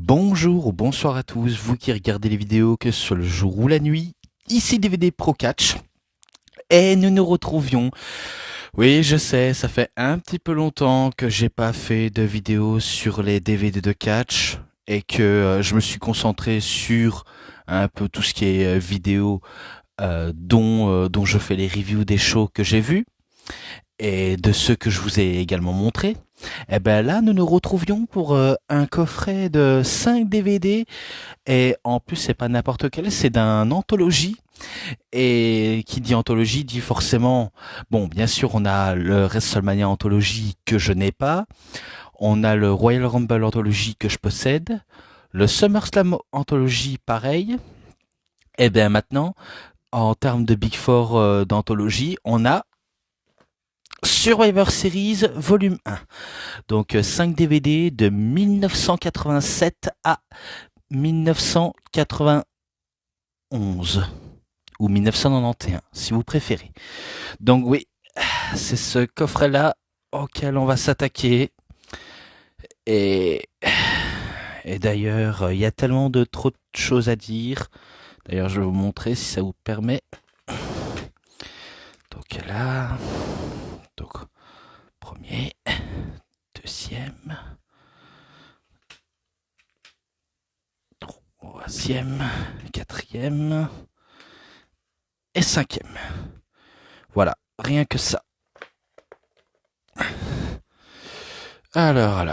Bonjour ou bonsoir à tous, vous qui regardez les vidéos que ce soit le jour ou la nuit. Ici DVD Pro Catch et nous nous retrouvions. Oui, je sais, ça fait un petit peu longtemps que j'ai pas fait de vidéos sur les DVD de catch et que je me suis concentré sur un peu tout ce qui est vidéo dont je fais les reviews des shows que j'ai vus et de ceux que je vous ai également montrés. Et ben là, nous nous retrouvions pour un coffret de 5 DVD et en plus, c'est pas n'importe quel, c'est d'un anthologie. Et qui dit anthologie dit forcément, bon, bien sûr, on a le WrestleMania anthologie que je n'ai pas, on a le Royal Rumble anthologie que je possède, le SummerSlam anthologie pareil. Et bien maintenant, en termes de Big Four d'anthologie, on a Survivor Series volume 1. Donc 5 DVD de 1987 à 1991 ou 1991 si vous préférez. Donc oui, c'est ce coffret-là auquel on va s'attaquer. Et, et d'ailleurs, il y a tellement de trop de choses à dire. D'ailleurs, je vais vous montrer si ça vous permet. Donc là, donc premier, deuxième, troisième, quatrième et cinquième. Voilà, rien que ça. Alors.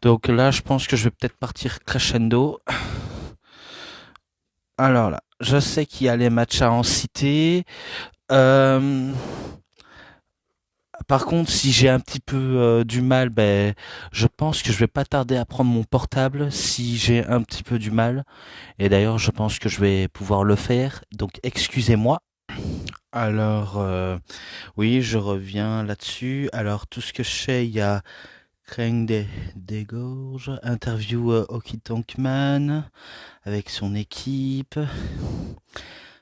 Donc là, je pense que je vais peut-être partir crescendo. Alors là, je sais qu'il y a les matchs à en citer. Par contre, si j'ai un petit peu du mal, ben, je pense que je vais pas tarder à prendre mon portable si j'ai un petit peu du mal. Et d'ailleurs, je pense que je vais pouvoir le faire. Donc, excusez-moi. Alors, oui, je reviens là-dessus. Alors, tout ce que je sais, il y a Craig des Gorges, interview Hockey Tonkman avec son équipe.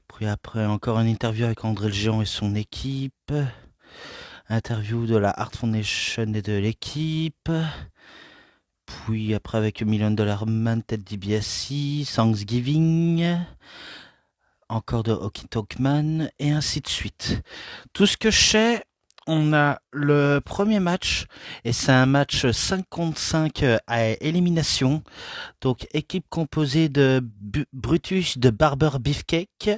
Puis après, encore une interview avec André le Géant et son équipe. Interview de la Art Foundation et de l'équipe. Puis après avec Million Dollar Man, Ted DiBiase, Thanksgiving. Encore de Hockey Talkman et ainsi de suite. Tout ce que je sais, on a le premier match et c'est un match 5 contre 5 à élimination. Donc équipe composée de Brutus de Barber Beefcake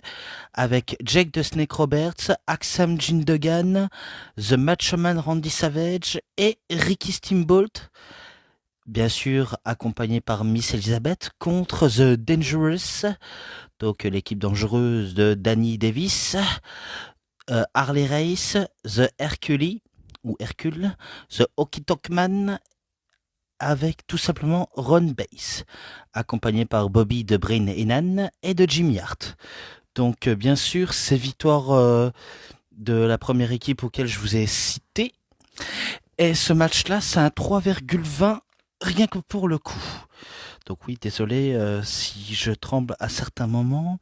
avec Jake the Snake Roberts, Aksam Jindogan, The Macho Man Randy Savage et Ricky Steamboat. Bien sûr accompagné par Miss Elizabeth contre The Dangerous. Donc l'équipe dangereuse de Danny Davis, Harley Race, The Hercule, ou Hercule, The Hockey Talkman, avec tout simplement Ron Bass, accompagné par Bobby de Brain Heenan et de Jimmy Hart. Donc bien sûr, ces victoires de la première équipe auquel je vous ai cité. Et ce match-là, c'est un 3,20 rien que pour le coup. Donc oui, désolé si je tremble à certains moments.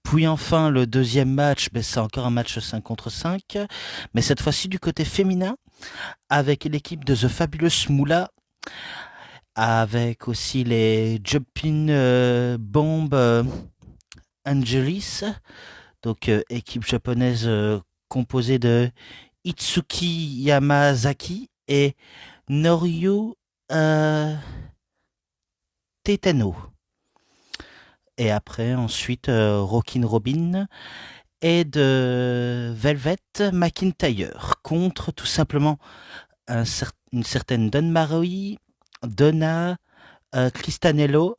Puis enfin, le deuxième match, ben, c'est encore un match 5 contre 5, mais cette fois-ci du côté féminin, avec l'équipe de The Fabulous Moolah, avec aussi les Jumping Bomb Angelis, donc équipe japonaise composée de Itsuki Yamazaki et Norio Tetano. Et après, ensuite, Rockin' Robin et de Velvet McIntyre contre tout simplement une certaine Don Maroy, Donna, Cristanello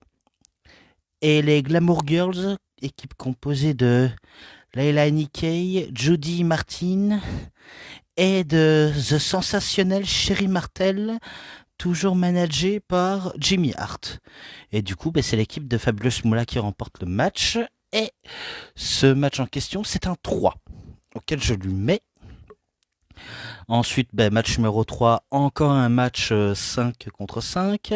et les Glamour Girls, équipe composée de Layla Nikkei, Judy Martin et de The Sensationnel Sherry Martel, toujours managé par Jimmy Hart. Et du coup, c'est l'équipe de Fabulous Moolah qui remporte le match. Et ce match en question, c'est un 3, auquel je lui mets. Ensuite, match numéro 3, encore un match 5 contre 5.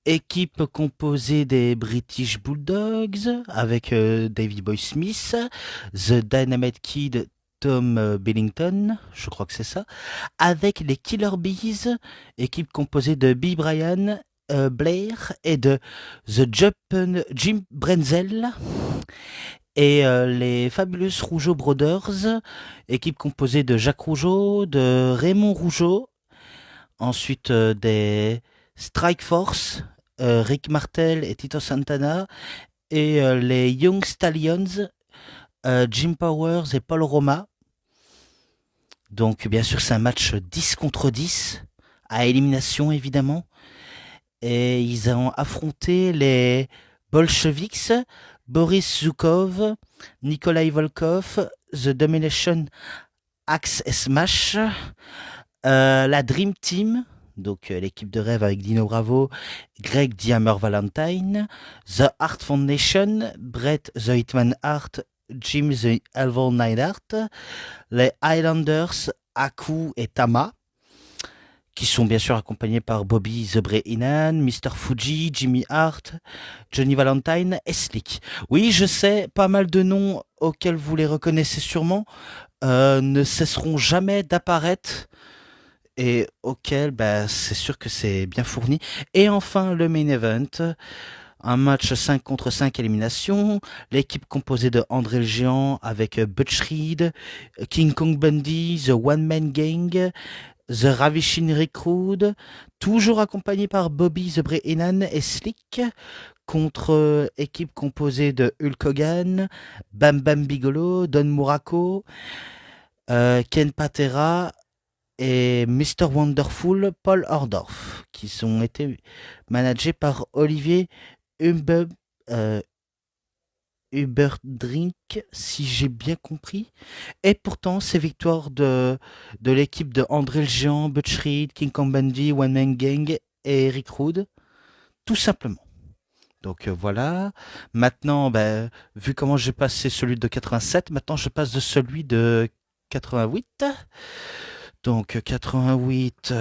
Équipe composée des British Bulldogs, avec Davey Boy Smith, The Dynamite Kid, Tom Billington, je crois que c'est ça, avec les Killer Bees, équipe composée de Bill Bryan Blair et de Jim Brenzel et les Fabulous Rougeau Brothers, équipe composée de Jacques Rougeau, de Raymond Rougeau, ensuite des Strike Force, Rick Martel et Tito Santana, et les Young Stallions, Jim Powers et Paul Roma. Donc bien sûr c'est un match 10 contre 10, à élimination évidemment. Et ils ont affronté les Bolcheviks, Boris Zukov, Nikolai Volkov, The Domination Axe et Smash, la Dream Team, donc l'équipe de rêve avec Dino Bravo, Greg The Hammer Valentine, The Hart Foundation, Brett The Hitman Hart, Jim The Elval Neidhart, les Highlanders, Aku et Tama, qui sont bien sûr accompagnés par Bobby The Bray Inan, Mr. Fuji, Jimmy Hart, Johnny Valentine et Slick. Oui, je sais, pas mal de noms auxquels vous les reconnaissez sûrement ne cesseront jamais d'apparaître et auxquels c'est sûr que c'est bien fourni. Et enfin, le main event, un match 5 contre 5 élimination, l'équipe composée de André le Géant avec Butch Reed, King Kong Bundy, The One Man Gang, The Ravishing Recruit, toujours accompagné par Bobby The Bray Enan et Slick, contre équipe composée de Hulk Hogan, Bam Bam Bigelow, Don Muraco, Ken Patera et Mr. Wonderful Paul Ordorff, qui ont été managés par Olivier Huber, Huberdrink, si j'ai bien compris. Et pourtant, ces victoires de l'équipe de André le Géant, Butch Reed, King Kong Bundy, One Man Gang et Eric Rood, tout simplement. Donc voilà. Maintenant, vu comment j'ai passé celui de 87, maintenant je passe de celui de 88. Donc 88,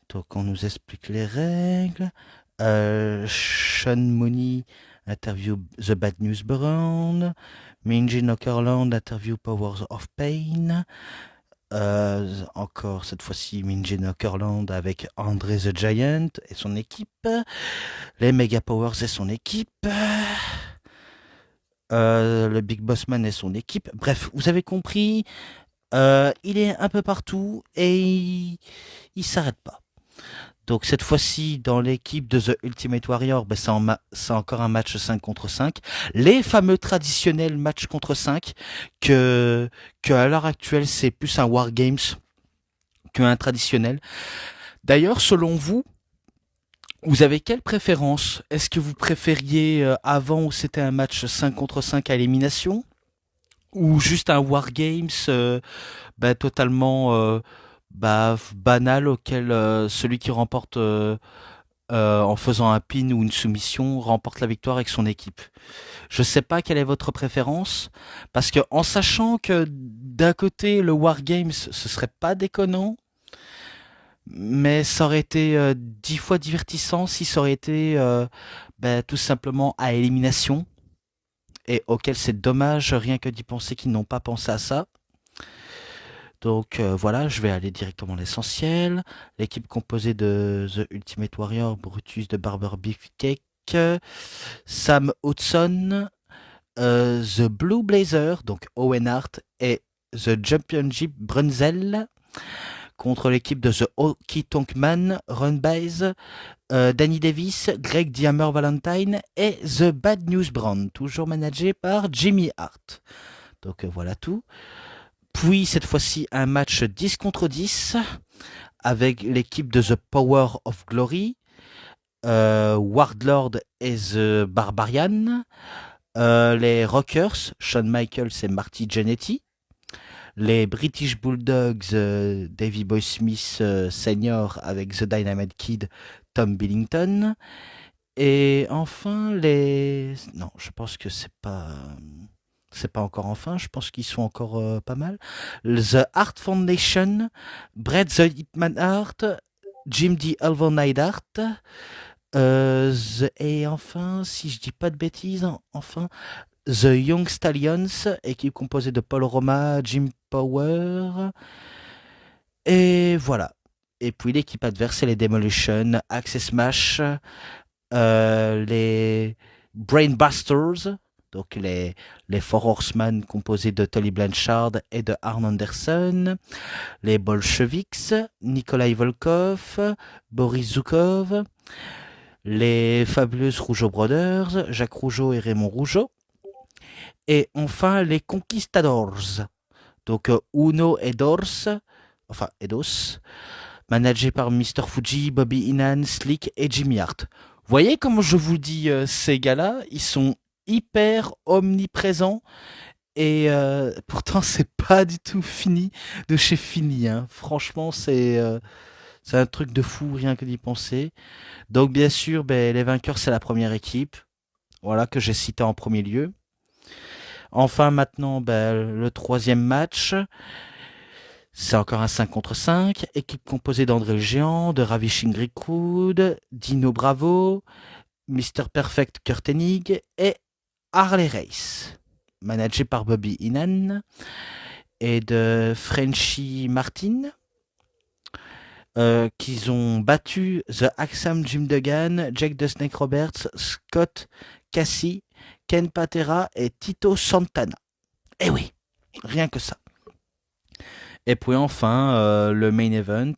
donc on nous explique les règles. Sean Mooney interview The Bad News Brown. Minji Knockerland interview Powers of Pain. Encore cette fois-ci Minji Knockerland avec André the Giant et son équipe. Les Mega Powers et son équipe. Le Big Boss Man et son équipe. Bref, vous avez compris. Il est un peu partout et il s'arrête pas. Donc cette fois-ci, dans l'équipe de The Ultimate Warrior, c'est encore un match 5 contre 5. Les fameux traditionnels matchs contre 5 que à l'heure actuelle, c'est plus un Wargames qu'un traditionnel. D'ailleurs, selon vous, vous avez quelle préférence? Est-ce que vous préfériez avant où c'était un match 5 contre 5 à élimination? Ou juste un Wargames totalement banal auquel celui qui remporte en faisant un pin ou une soumission remporte la victoire avec son équipe. Je sais pas quelle est votre préférence parce que en sachant que d'un côté le Wargames ce serait pas déconnant, mais ça aurait été 10 fois divertissant si ça aurait été tout simplement à élimination et auquel c'est dommage rien que d'y penser qu'ils n'ont pas pensé à ça. Donc voilà, je vais aller directement à l'essentiel. L'équipe composée de The Ultimate Warrior, Brutus de Barber Beefcake, Sam Hudson, The Blue Blazer, donc Owen Hart et The Championship Brunzel, contre l'équipe de The Hockey Tonk Man, Ron Baez, Danny Davis, Greg The Hammer Valentine et The Bad News Brand, toujours managé par Jimmy Hart. Donc voilà tout. Puis cette fois-ci un match 10 contre 10 avec l'équipe de The Power of Glory, Wardlord et The Barbarian, les Rockers, Shawn Michaels et Marty Jannetty, les British Bulldogs, Davey Boy Smith Senior avec The Dynamite Kid, Tom Billington, et enfin les... Non, je pense que c'est pas encore enfin, je pense qu'ils sont encore pas mal. The Hart Foundation, Brett the Hitman Hart, Jim D. Elval Neidhart, et enfin, si je dis pas de bêtises, enfin, The Young Stallions, équipe composée de Paul Roma, Jim Power, et voilà. Et puis l'équipe adverse, c'est les Demolition, Axe Smash, les Brainbusters, donc les Four Horsemen composés de Tully Blanchard et de Arn Anderson, les Bolcheviks, Nikolai Volkov, Boris Zukov, les fabuleuses Rougeau Brothers, Jacques Rougeau et Raymond Rougeau, et enfin les Conquistadors, donc Uno et Dors, enfin Eidos, managé par Mr. Fuji, Bobby Heenan, Slick et Jimmy Hart. Vous voyez comment je vous dis, ces gars-là, ils sont hyper omniprésents et pourtant c'est pas du tout fini de chez fini. Hein. Franchement, c'est un truc de fou rien que d'y penser. Donc bien sûr, ben, les vainqueurs c'est la première équipe, voilà que j'ai cité en premier lieu. Enfin maintenant, ben, le troisième match. C'est encore un 5 contre 5, équipe composée d'André le Géant, de Ravishing Rickwood, Dino Bravo, Mr. Perfect Kurt Hennig et Harley Race, managé par Bobby Heenan et de Frenchy Martin, qu'ils ont battu The Axam Jim Duggan, Jake the Snake Roberts, Scott Cassie, Ken Patera et Tito Santana. Eh oui, rien que ça. Et puis enfin, le main event,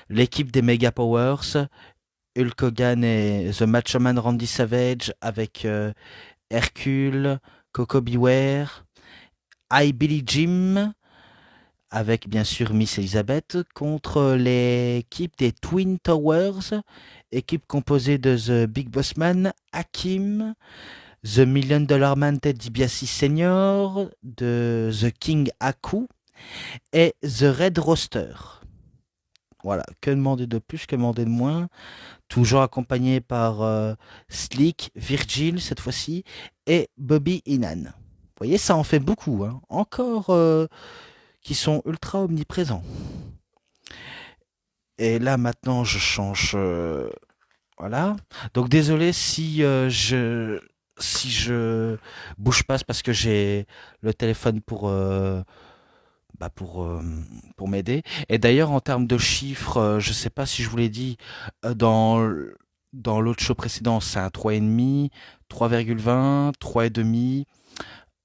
l'équipe des Mega Powers, Hulk Hogan et The Macho Man Randy Savage avec Hercule, Coco Beware, I Billy Jim, avec bien sûr Miss Elizabeth, contre l'équipe des Twin Towers, équipe composée de The Big Boss Man, Hakim, The Million Dollar Man Ted DiBiase Senior, de The King Aku, et The Red Roster. Voilà, que demander de plus, que demander de moins. Toujours accompagné par Slick, Virgil cette fois-ci, et Bobby Heenan. Vous voyez, ça en fait beaucoup. Hein. Encore qui sont ultra omniprésents. Et là, maintenant, je change. Voilà. Donc, désolé si je bouge pas, c'est parce que j'ai le téléphone bah pour m'aider. Et d'ailleurs, en termes de chiffres, je sais pas si je vous l'ai dit, dans l'autre show précédent, c'est un 3,5, 3,20, 3,5,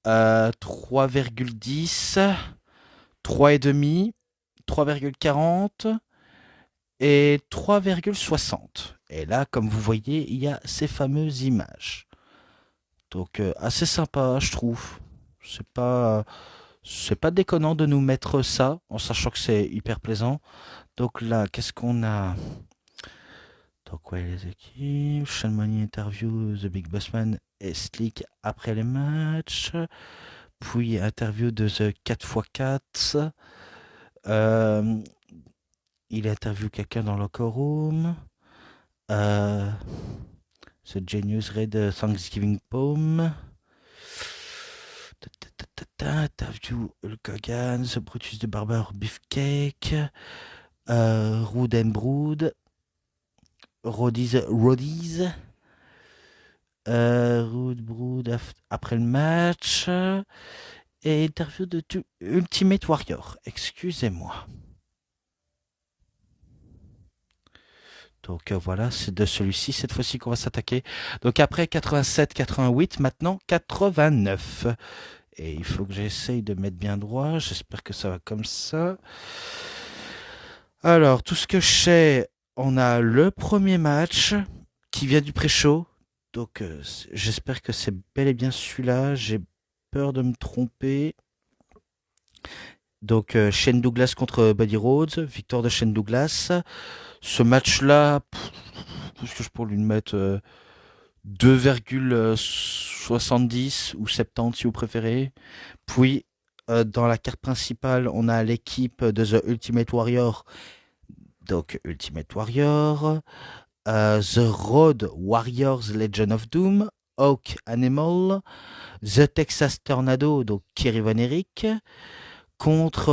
3,10, 3,5, 3,40 et 3,60. Et là, comme vous voyez, il y a ces fameuses images. Donc, assez sympa, je trouve. C'est pas... C'est pas déconnant de nous mettre ça, en sachant que c'est hyper plaisant. Donc là, qu'est-ce qu'on a? Donc ouais, les équipes. Sean Money interview The Big Boss Man et Slick après les matchs. Puis interview de The 4x4. Il interview quelqu'un dans le locker room. The Genius Read Thanksgiving Poem. Interview Hulk Hogan, The Brutus de Barber Beefcake, Rude and Brood, Roddy's, Rude Brood après le match, et interview de Ultimate Warrior. Excusez-moi. Donc voilà, c'est de celui-ci cette fois-ci qu'on va s'attaquer. Donc après 87, 88, maintenant 89. Et il faut que j'essaye de mettre bien droit. J'espère que ça va comme ça. Alors, tout ce que je sais, on a le premier match qui vient du pré-show. Donc, j'espère que c'est bel et bien celui-là. J'ai peur de me tromper. Donc, Shane Douglas contre Buddy Rhodes. Victoire de Shane Douglas. Ce match-là, qu'est-ce que je pourrais lui mettre 2,70 ou 70 si vous préférez. Puis dans la carte principale, on a l'équipe de The Ultimate Warrior. Donc Ultimate Warrior, The Road Warriors Legend of Doom, Hawk Animal, The Texas Tornado, donc Kerry Von Erich, contre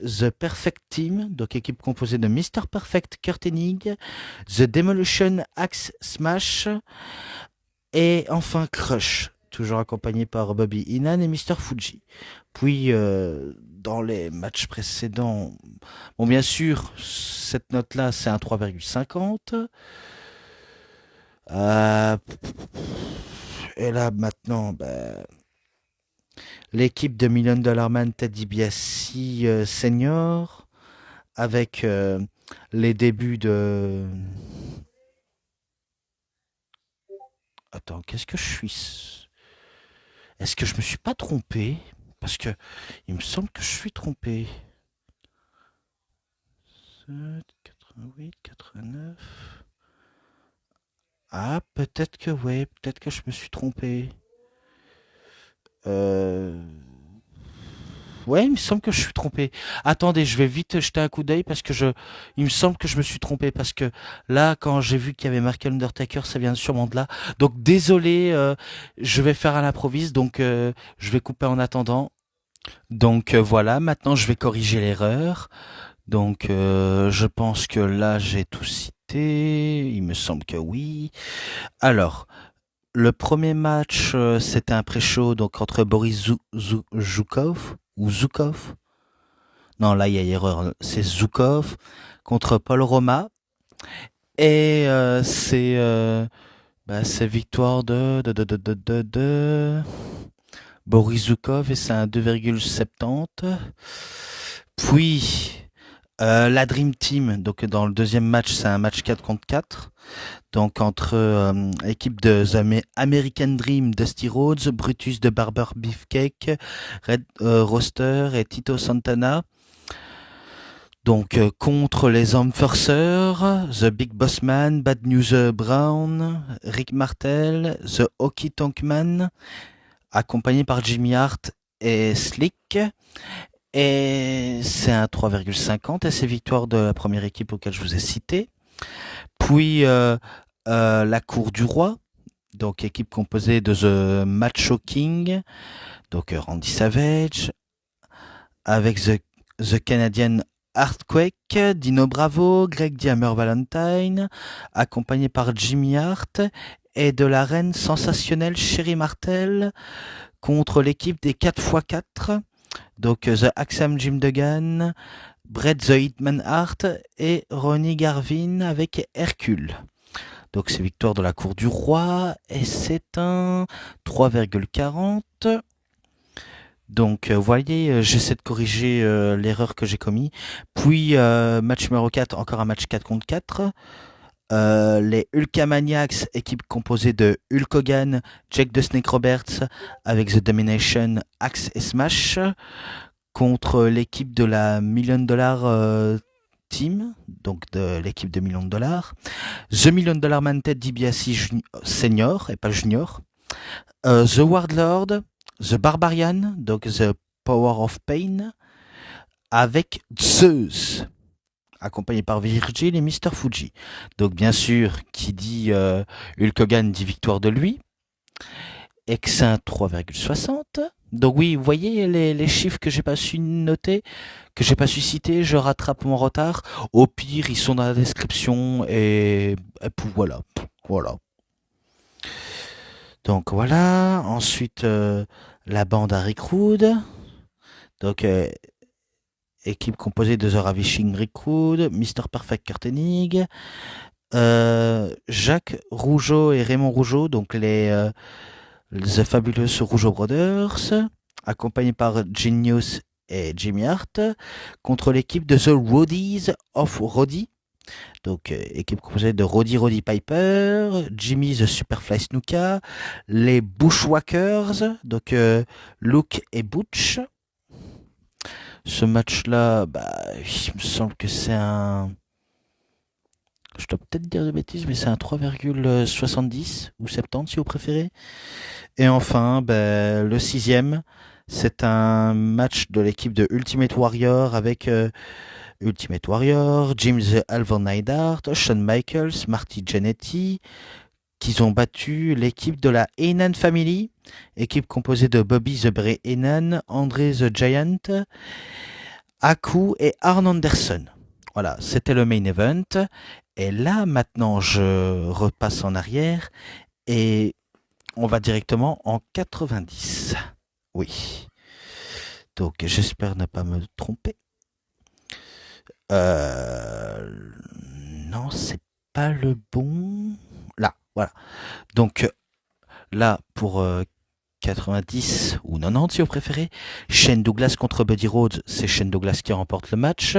The Perfect Team, donc équipe composée de Mr. Perfect Kurt Hennig, The Demolition Axe Smash, et enfin Crush, toujours accompagné par Bobby Heenan et Mr. Fuji. Puis dans les matchs précédents. Bon, bien sûr, cette note-là, c'est un 3,50. Euh, et là, maintenant, ben, l'équipe de Million Dollar Man Ted DiBiase senior, avec les débuts de... Attends, qu'est-ce que je suis? Est-ce que je me suis pas trompé? Parce que il me semble que je suis trompé. 88, 89. Ah, peut-être que ouais, peut-être que je me suis trompé. Euh... Ouais, il me semble que je suis trompé. Attendez, je vais vite jeter un coup d'œil parce que il me semble que je me suis trompé parce que là, quand j'ai vu qu'il y avait marqué Undertaker, ça vient sûrement de là. Donc désolé, je vais faire à l'improviste, donc je vais couper en attendant. Donc voilà, maintenant je vais corriger l'erreur. Donc je pense que là j'ai tout cité. Il me semble que oui. Alors, le premier match, c'était un pré-show donc entre Boris Zhukov ou Zukov. Non, là il y a erreur. C'est Zhukov contre Paul Roma et c'est victoire de Boris Zhukov et c'est un 2,70. Puis la Dream Team, donc dans le deuxième match, c'est un match 4 contre 4. Donc entre équipe de American Dream, Dusty Rhodes, Brutus de Barber Beefcake, Red Roster et Tito Santana. Donc contre les Enforcers, The Big Boss Man, Bad News Brown, Rick Martel, The Hockey Tonk Man, accompagné par Jimmy Hart et Slick. Et c'est un 3,50 et c'est victoire de la première équipe auquel je vous ai cité. Puis la Cour du Roi, donc équipe composée de The Macho King, donc Randy Savage, avec The Canadian Earthquake, Dino Bravo, Greg the Hammer Valentine, accompagné par Jimmy Hart, et de la reine sensationnelle Sherry Martel, contre l'équipe des 4x4, donc The Axam Jim Duggan, Bret the Hitman Hart et Ronnie Garvin avec Hercule. Donc c'est victoire de la Cour du Roi et c'est un 3,40. Donc vous voyez, j'essaie de corriger l'erreur que j'ai commis. Puis match numéro 4, encore un match 4 contre 4. Les Hulkamaniacs, équipe composée de Hulk Hogan, Jake the Snake Roberts avec The Domination, Axe et Smash, contre l'équipe de la Million Dollar Team, donc de l'équipe de Million Dollars, The Million Dollar Man Ted DiBiase Senior et pas Junior, The Warlord, The Barbarian, donc The Power of Pain, avec Zeus, accompagné par Virgil et Mr. Fuji. Donc bien sûr, qui dit Hulk Hogan dit victoire de lui. Et que c'est un 3,60. Donc oui, vous voyez les chiffres que j'ai pas su noter, que j'ai pas su citer, je rattrape mon retard. Au pire, ils sont dans la description et puis voilà. Voilà. Donc voilà. Ensuite, la bande à Rick Rude. Donc équipe composée de The Ravishing Rick Rude, Mr. Perfect Kurt Hennig, Jacques Rougeau et Raymond Rougeau, donc les The Fabulous Rougeau Brothers, accompagnés par Genius et Jimmy Hart, contre l'équipe de The Roddies of Roddy, donc équipe composée de Roddy Piper, Jimmy the Superfly Snuka, les Bushwhackers, donc Luke et Butch. Ce match-là, il me semble que c'est un... Je dois peut-être dire de bêtises, mais c'est un 3,70 ou 70 si vous préférez. Et enfin, le sixième, c'est un match de l'équipe de Ultimate Warrior avec Ultimate Warrior, Jim the Alvin Neidhart, Shawn Michaels, Marty Jannetty, qui ont battu l'équipe de la Heyman Family, équipe composée de Bobby the Bray Heyman, André the Giant, Haku et Arn Anderson. Voilà, c'était le main event. Et là, maintenant, je repasse en arrière et on va directement en 90. Oui. Donc j'espère ne pas me tromper. Euh, non, c'est pas le bon. Là, voilà. Donc là, pour 90 ou 90 si vous préférez, Shane Douglas contre Buddy Rhodes, c'est Shane Douglas qui remporte le match.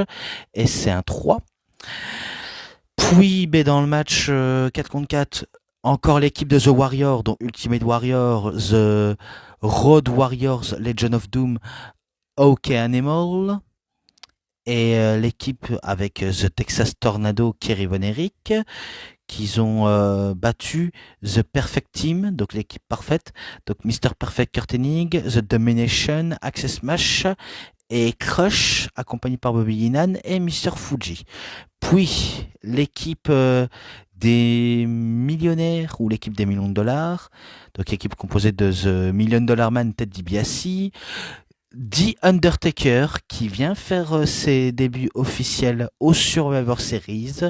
Et c'est un 3. Puis, ben, dans le match 4 contre 4, encore l'équipe de The Warrior, donc Ultimate Warrior, The Road Warriors, Legend of Doom, OK Animal. Et l'équipe avec The Texas Tornado, Kerry Von Erich, qu'ils ont battu The Perfect Team, donc l'équipe parfaite, donc Mr. Perfect Kurt Hennig, The Domination, Access Smash et Crush, accompagné par Bobby Heenan et Mr. Fuji. Puis l'équipe des millionnaires ou l'équipe des millions de dollars, donc équipe composée de The Million Dollar Man, Ted DiBiase, The Undertaker qui vient faire ses débuts officiels au Survivor Series,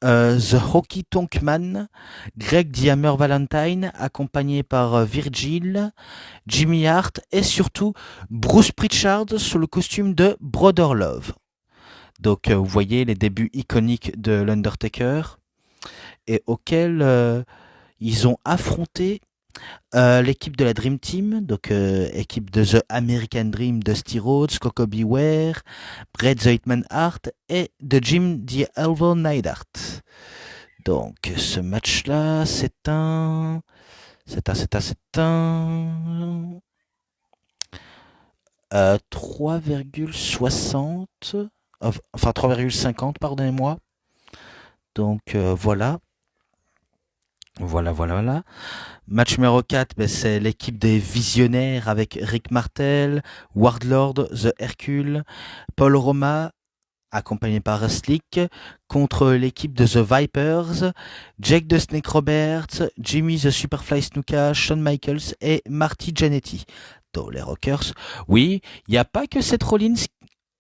The Hockey Tonk Man, Greg The Hammer Valentine, accompagné par Virgil, Jimmy Hart et surtout Bruce Pritchard sous le costume de Brother Love. Donc vous voyez les débuts iconiques de l'Undertaker et auxquels ils ont affronté l'équipe de la Dream Team, donc équipe de The American Dream, Dusty Rhodes, Coco Beware, Bret The Hitman Hart et de Jim The Elbow Neidhart. Donc ce match-là, c'est un 3,60, enfin 3,50, pardonnez-moi. Donc voilà. Voilà. Match numéro 4, ben, c'est l'équipe des visionnaires avec Rick Martel, Wardlord, The Hercule, Paul Roma, accompagné par Slick, contre l'équipe de The Vipers, Jake the Snake Roberts, Jimmy the Superfly Snuka, Shawn Michaels et Marty Jannetty. Donc les Rockers. Oui, il n'y a pas que Seth Rollins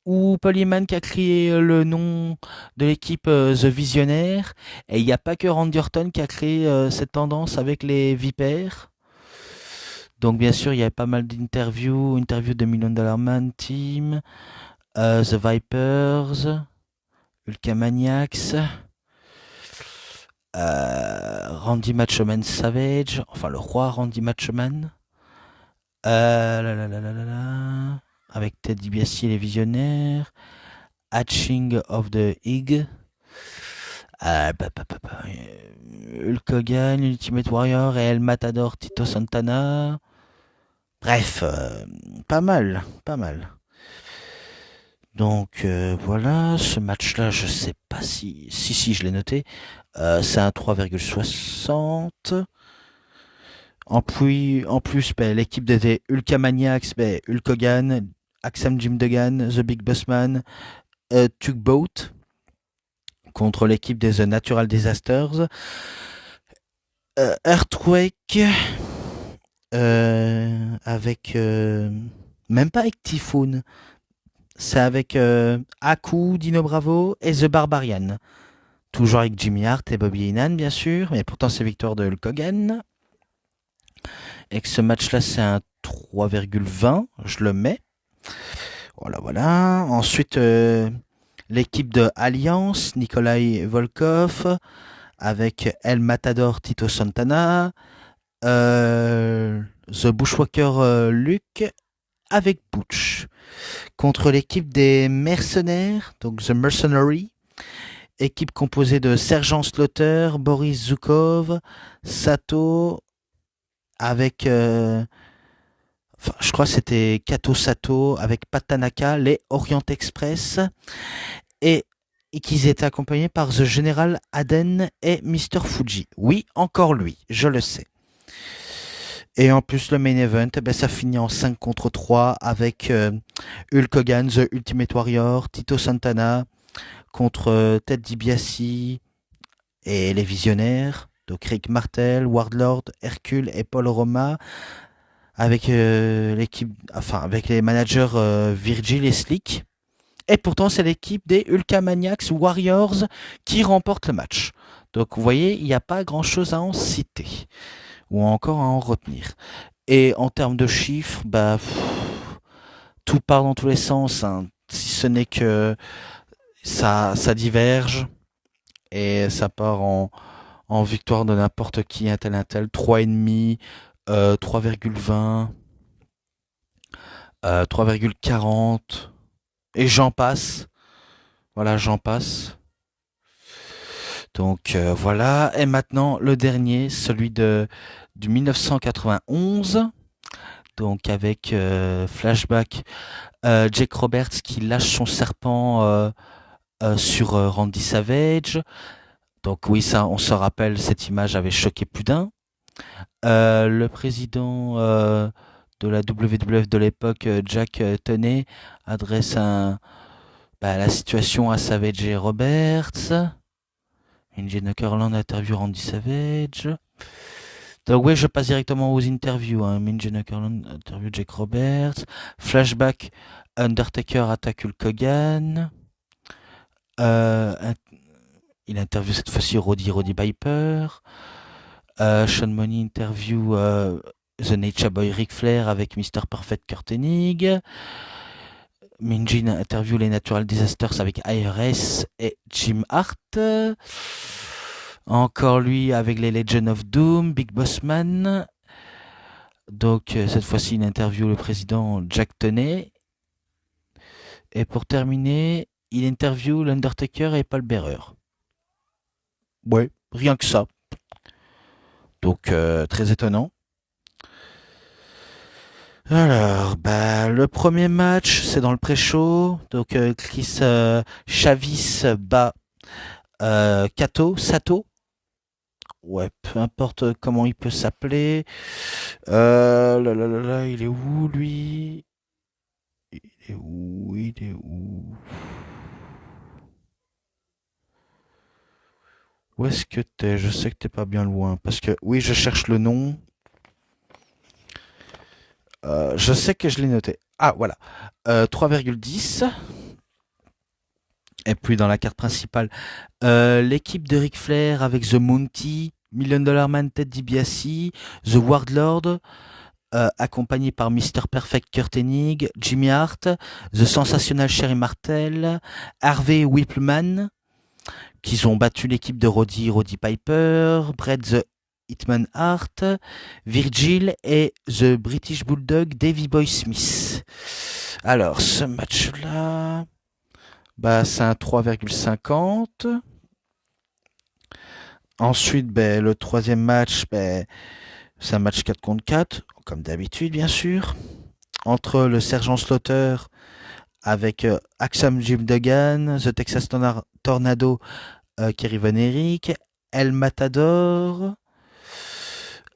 ou Paul Heyman qui a créé le nom de l'équipe The Visionnaire, et il n'y a pas que Randy Orton qui a créé cette tendance avec les Vipers. Donc bien sûr, il y a pas mal d'interviews de Million Dollar Man Team, The Vipers, Hulkamaniacs, Randy Machoman Savage, enfin le roi Randy Machoman, avec Ted DiBiase et les Visionnaires, Hatching of the Hig, Hulk Hogan, Ultimate Warrior et El Matador Tito Santana. Bref, pas mal. Donc voilà, ce match-là, je sais pas si je l'ai noté. C'est un 3,60. En plus, ben, l'équipe des Hulkamaniacs, ben, Hulk Hogan, Axam Jim Duggan, The Big Boss Man, Tugboat, contre l'équipe des The Natural Disasters, Earthquake, avec même pas avec Typhoon, c'est avec Aku, Dino Bravo et The Barbarian, toujours avec Jimmy Hart et Bobby Heenan bien sûr, mais pourtant c'est victoire de Hulk Hogan. Et que ce match-là, c'est un 3,20, je le mets. Voilà. Ensuite, l'équipe de Alliance, Nikolai Volkov, avec El Matador Tito Santana, The Bushwalker Luke, avec Butch, contre l'équipe des mercenaires, donc The Mercenary, équipe composée de Sergent Slaughter, Boris Zukov, Sato, avec je crois que c'était Kato Sato avec Pat Tanaka, les Orient Express, et qu'ils étaient accompagnés par The General Aden et Mr. Fuji. Oui, encore lui, je le sais. Et en plus, le main event, ben, ça finit en 5 contre 3 avec Hulk Hogan, The Ultimate Warrior, Tito Santana contre Ted DiBiase et les Visionnaires. Donc Rick Martel, Wardlord, Hercule et Paul Roma, avec l'équipe, enfin avec les managers Virgil et Slick. Et pourtant c'est l'équipe des Hulkamaniacs Warriors qui remporte le match. Donc vous voyez, il n'y a pas grand chose à en citer ou encore à en retenir. Et en termes de chiffres, bah tout part dans tous les sens, hein, si ce n'est que ça diverge et ça part en victoire de n'importe qui, un tel, 3,5, 3,20, 3,40, et j'en passe. Voilà, j'en passe. Donc voilà, et maintenant le dernier, celui du 1991, donc avec flashback, Jake Roberts qui lâche son serpent sur Randy Savage. Donc oui, ça, on se rappelle, cette image avait choqué plus d'un. Le président de la WWF de l'époque, Jack Tunney, adresse la situation à Savage et Roberts. Inge Nuckerland interview Randy Savage. Donc oui, je passe directement aux interviews. Minje Nuckerland interview Jake Roberts. Flashback, Undertaker attaque Hulk Hogan. Il interview cette fois-ci Roddy Piper. Sean Money interview The Nature Boy Ric Flair avec Mr. Perfect Kurt Hennig. Minjin interview les Natural Disasters avec IRS et Jim Hart. Encore lui avec les Legend of Doom, Big Boss Man. Donc cette fois-ci il interview le président Jack Tunney. Et pour terminer, il interview l'Undertaker et Paul Bearer. Ouais, rien que ça. Donc très étonnant. Alors, le premier match, c'est dans le pré-show. Donc Chris Chavis bat Sato. Ouais, peu importe comment il peut s'appeler. Il est où lui? Il est où? Où est-ce que t'es? Je sais que t'es pas bien loin. Parce que, oui, je cherche le nom. Je sais que je l'ai noté. Ah, voilà. 3,10. Et puis dans la carte principale, l'équipe de Ric Flair avec The Mountie, Million Dollar Man Ted DiBiase, The Wardlord, accompagné par Mr. Perfect Kurt Hennig, Jimmy Hart, The Sensational Sherry Martel, Harvey Whippleman, qui ont battu l'équipe de Roddy Piper, Bret the Hitman Hart, Virgil et The British Bulldog Davey Boy Smith. Alors, ce match-là, c'est un 3,50. Ensuite, le troisième match, c'est un match 4 contre 4, comme d'habitude, bien sûr, entre le Sergent Slaughter avec Axam Jim Duggan, The Texas Tornado, Kerry Von Erich, El Matador.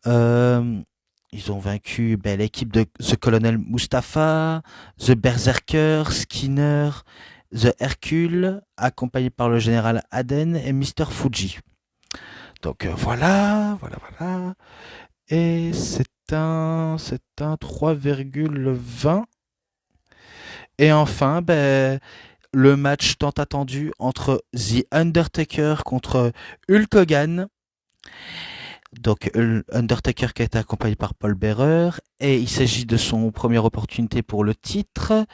Ils ont vaincu l'équipe de The Colonel Mustafa, The Berserker, Skinner, The Hercule, accompagné par le général Aden et Mr. Fuji. Donc voilà. Et c'est un 3,20. Et enfin, le match tant attendu entre The Undertaker contre Hulk Hogan. Donc Undertaker qui a été accompagné par Paul Bearer, et il s'agit de son première opportunité pour le titre,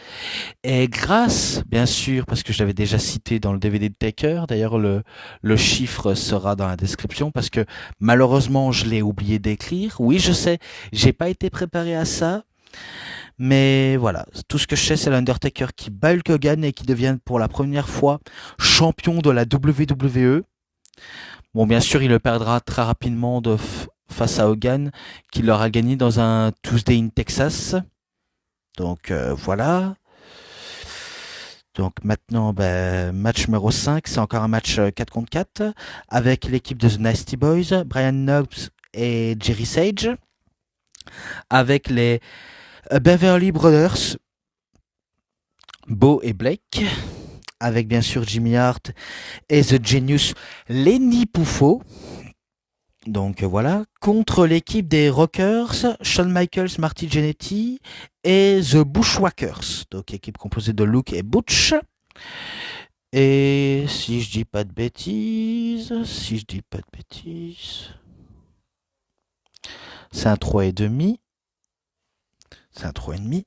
et grâce, bien sûr, parce que je l'avais déjà cité dans le DVD de Taker, d'ailleurs le chiffre sera dans la description, parce que malheureusement je l'ai oublié d'écrire. Oui, je sais, j'ai pas été préparé à ça, mais voilà, tout ce que je sais, c'est l'Undertaker qui bat Hulk Hogan et qui devient pour la première fois champion de la WWE. Bon, bien sûr, il le perdra très rapidement face à Hogan, qui l'aura gagné dans un Tuesday in Texas. Donc voilà. Donc maintenant, match numéro 5, c'est encore un match 4 contre 4, avec l'équipe de The Nasty Boys, Brian Knobbs et Jerry Sage, avec les Beverly Brothers, Bo et Blake, avec bien sûr Jimmy Hart et The Genius Lenny Poufo. Donc voilà, contre l'équipe des Rockers, Shawn Michaels, Marty Jannetty et The Bushwhackers. Donc équipe composée de Luke et Butch. Et si je dis pas de bêtises, c'est un 3,5. C'est un 3,5.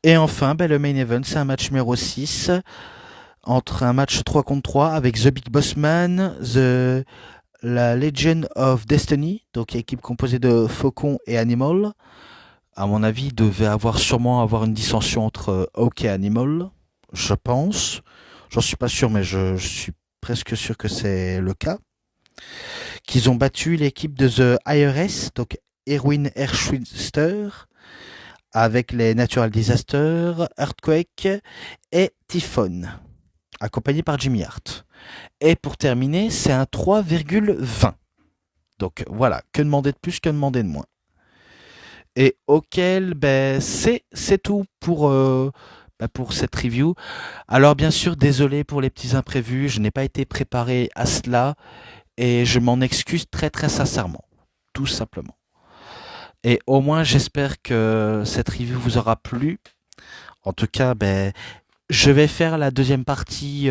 Et enfin, le main event, c'est un match numéro 6 entre un match 3 contre 3 avec The Big Boss Man, la Legend of Destiny, donc équipe composée de Faucon et Animal. À mon avis, il devait sûrement avoir une dissension entre Hawk et Animal, je pense. J'en suis pas sûr, mais je suis presque sûr que c'est le cas. Qu'ils ont battu l'équipe de The IRS, donc Erwin Erschwister, avec les Natural Disasters, Earthquake et Typhon, accompagné par Jimmy Hart. Et pour terminer, c'est un 3,20. Donc voilà, que demander de plus, que demander de moins. Et auquel, c'est tout pour cette review. Alors bien sûr, désolé pour les petits imprévus, je n'ai pas été préparé à cela et je m'en excuse très très sincèrement, tout simplement. Et au moins, j'espère que cette review vous aura plu. En tout cas, je vais faire la deuxième partie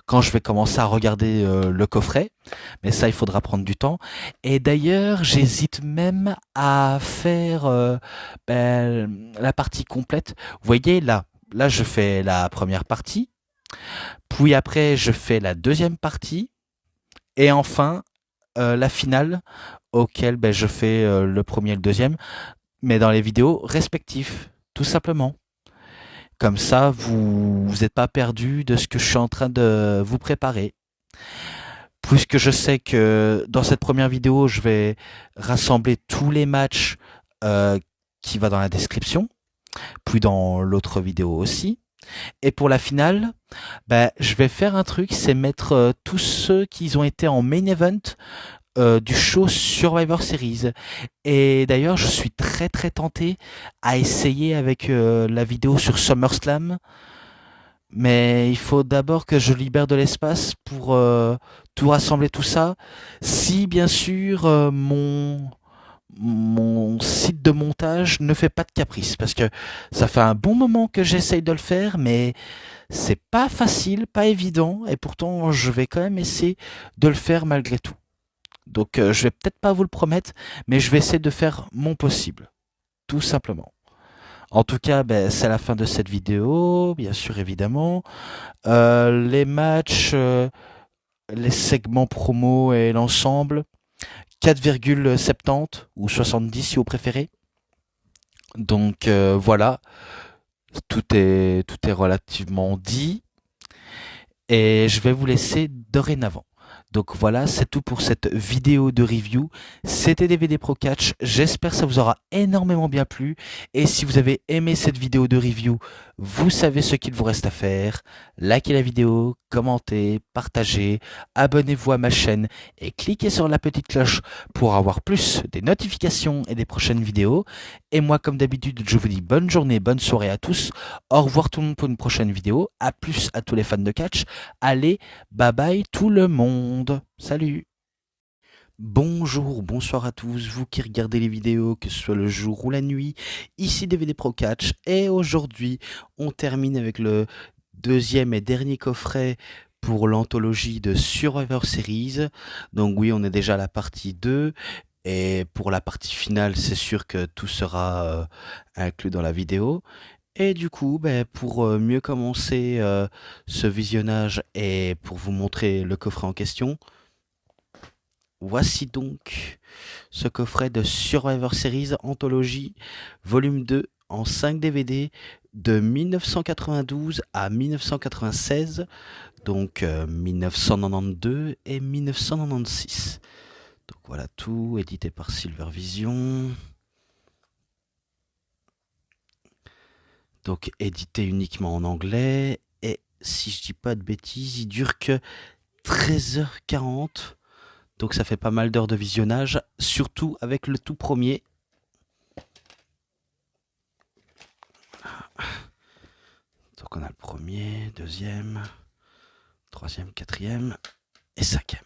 quand je vais commencer à regarder le coffret. Mais ça, il faudra prendre du temps. Et d'ailleurs, j'hésite même à faire la partie complète. Vous voyez, là, je fais la première partie. Puis après, je fais la deuxième partie. Et enfin, la finale, auquel je fais le premier et le deuxième. Mais dans les vidéos respectives, tout simplement. Comme ça, vous n'êtes pas perdu de ce que je suis en train de vous préparer. Puisque je sais que dans cette première vidéo, je vais rassembler tous les matchs qui va dans la description, puis dans l'autre vidéo aussi. Et pour la finale, je vais faire un truc, c'est mettre tous ceux qui ont été en main event du show Survivor Series. Et d'ailleurs, je suis très très tenté à essayer avec la vidéo sur SummerSlam. Mais il faut d'abord que je libère de l'espace pour tout rassembler tout ça. Si bien sûr mon site de montage ne fait pas de caprice, parce que ça fait un bon moment que j'essaye de le faire, mais c'est pas facile, pas évident, et pourtant je vais quand même essayer de le faire malgré tout. Donc je vais peut-être pas vous le promettre, mais je vais essayer de faire mon possible, tout simplement. En tout cas, c'est la fin de cette vidéo, bien sûr, évidemment. Les matchs, les segments promo et l'ensemble, 4,70 ou 70 si vous préférez. Donc voilà, tout est relativement dit. Et je vais vous laisser dorénavant. Donc voilà, c'est tout pour cette vidéo de review. C'était DVD Pro Catch. J'espère que ça vous aura énormément bien plu. Et si vous avez aimé cette vidéo de review, vous savez ce qu'il vous reste à faire. Likez la vidéo, commentez, partagez, abonnez-vous à ma chaîne et cliquez sur la petite cloche pour avoir plus des notifications et des prochaines vidéos. Et moi, comme d'habitude, je vous dis bonne journée, bonne soirée à tous. Au revoir tout le monde pour une prochaine vidéo. À plus à tous les fans de catch. Allez, bye bye tout le monde. Salut. Bonjour, bonsoir à tous, vous qui regardez les vidéos, que ce soit le jour ou la nuit. Ici DVD Pro Catch et aujourd'hui, on termine avec le deuxième et dernier coffret pour l'anthologie de Survivor Series. Donc oui, on est déjà à la partie 2. Et pour la partie finale, c'est sûr que tout sera inclus dans la vidéo. Et du coup, pour mieux commencer ce visionnage et pour vous montrer le coffret en question, voici donc ce coffret de Survivor Series Anthologie volume 2 en 5 DVD de 1992 à 1996, donc 1992 et 1996. Donc voilà tout, édité par Silver Vision. Donc édité uniquement en anglais. Et si je dis pas de bêtises, il dure que 13h40. Donc ça fait pas mal d'heures de visionnage, surtout avec le tout premier. Donc on a le premier, deuxième, troisième, quatrième et cinquième.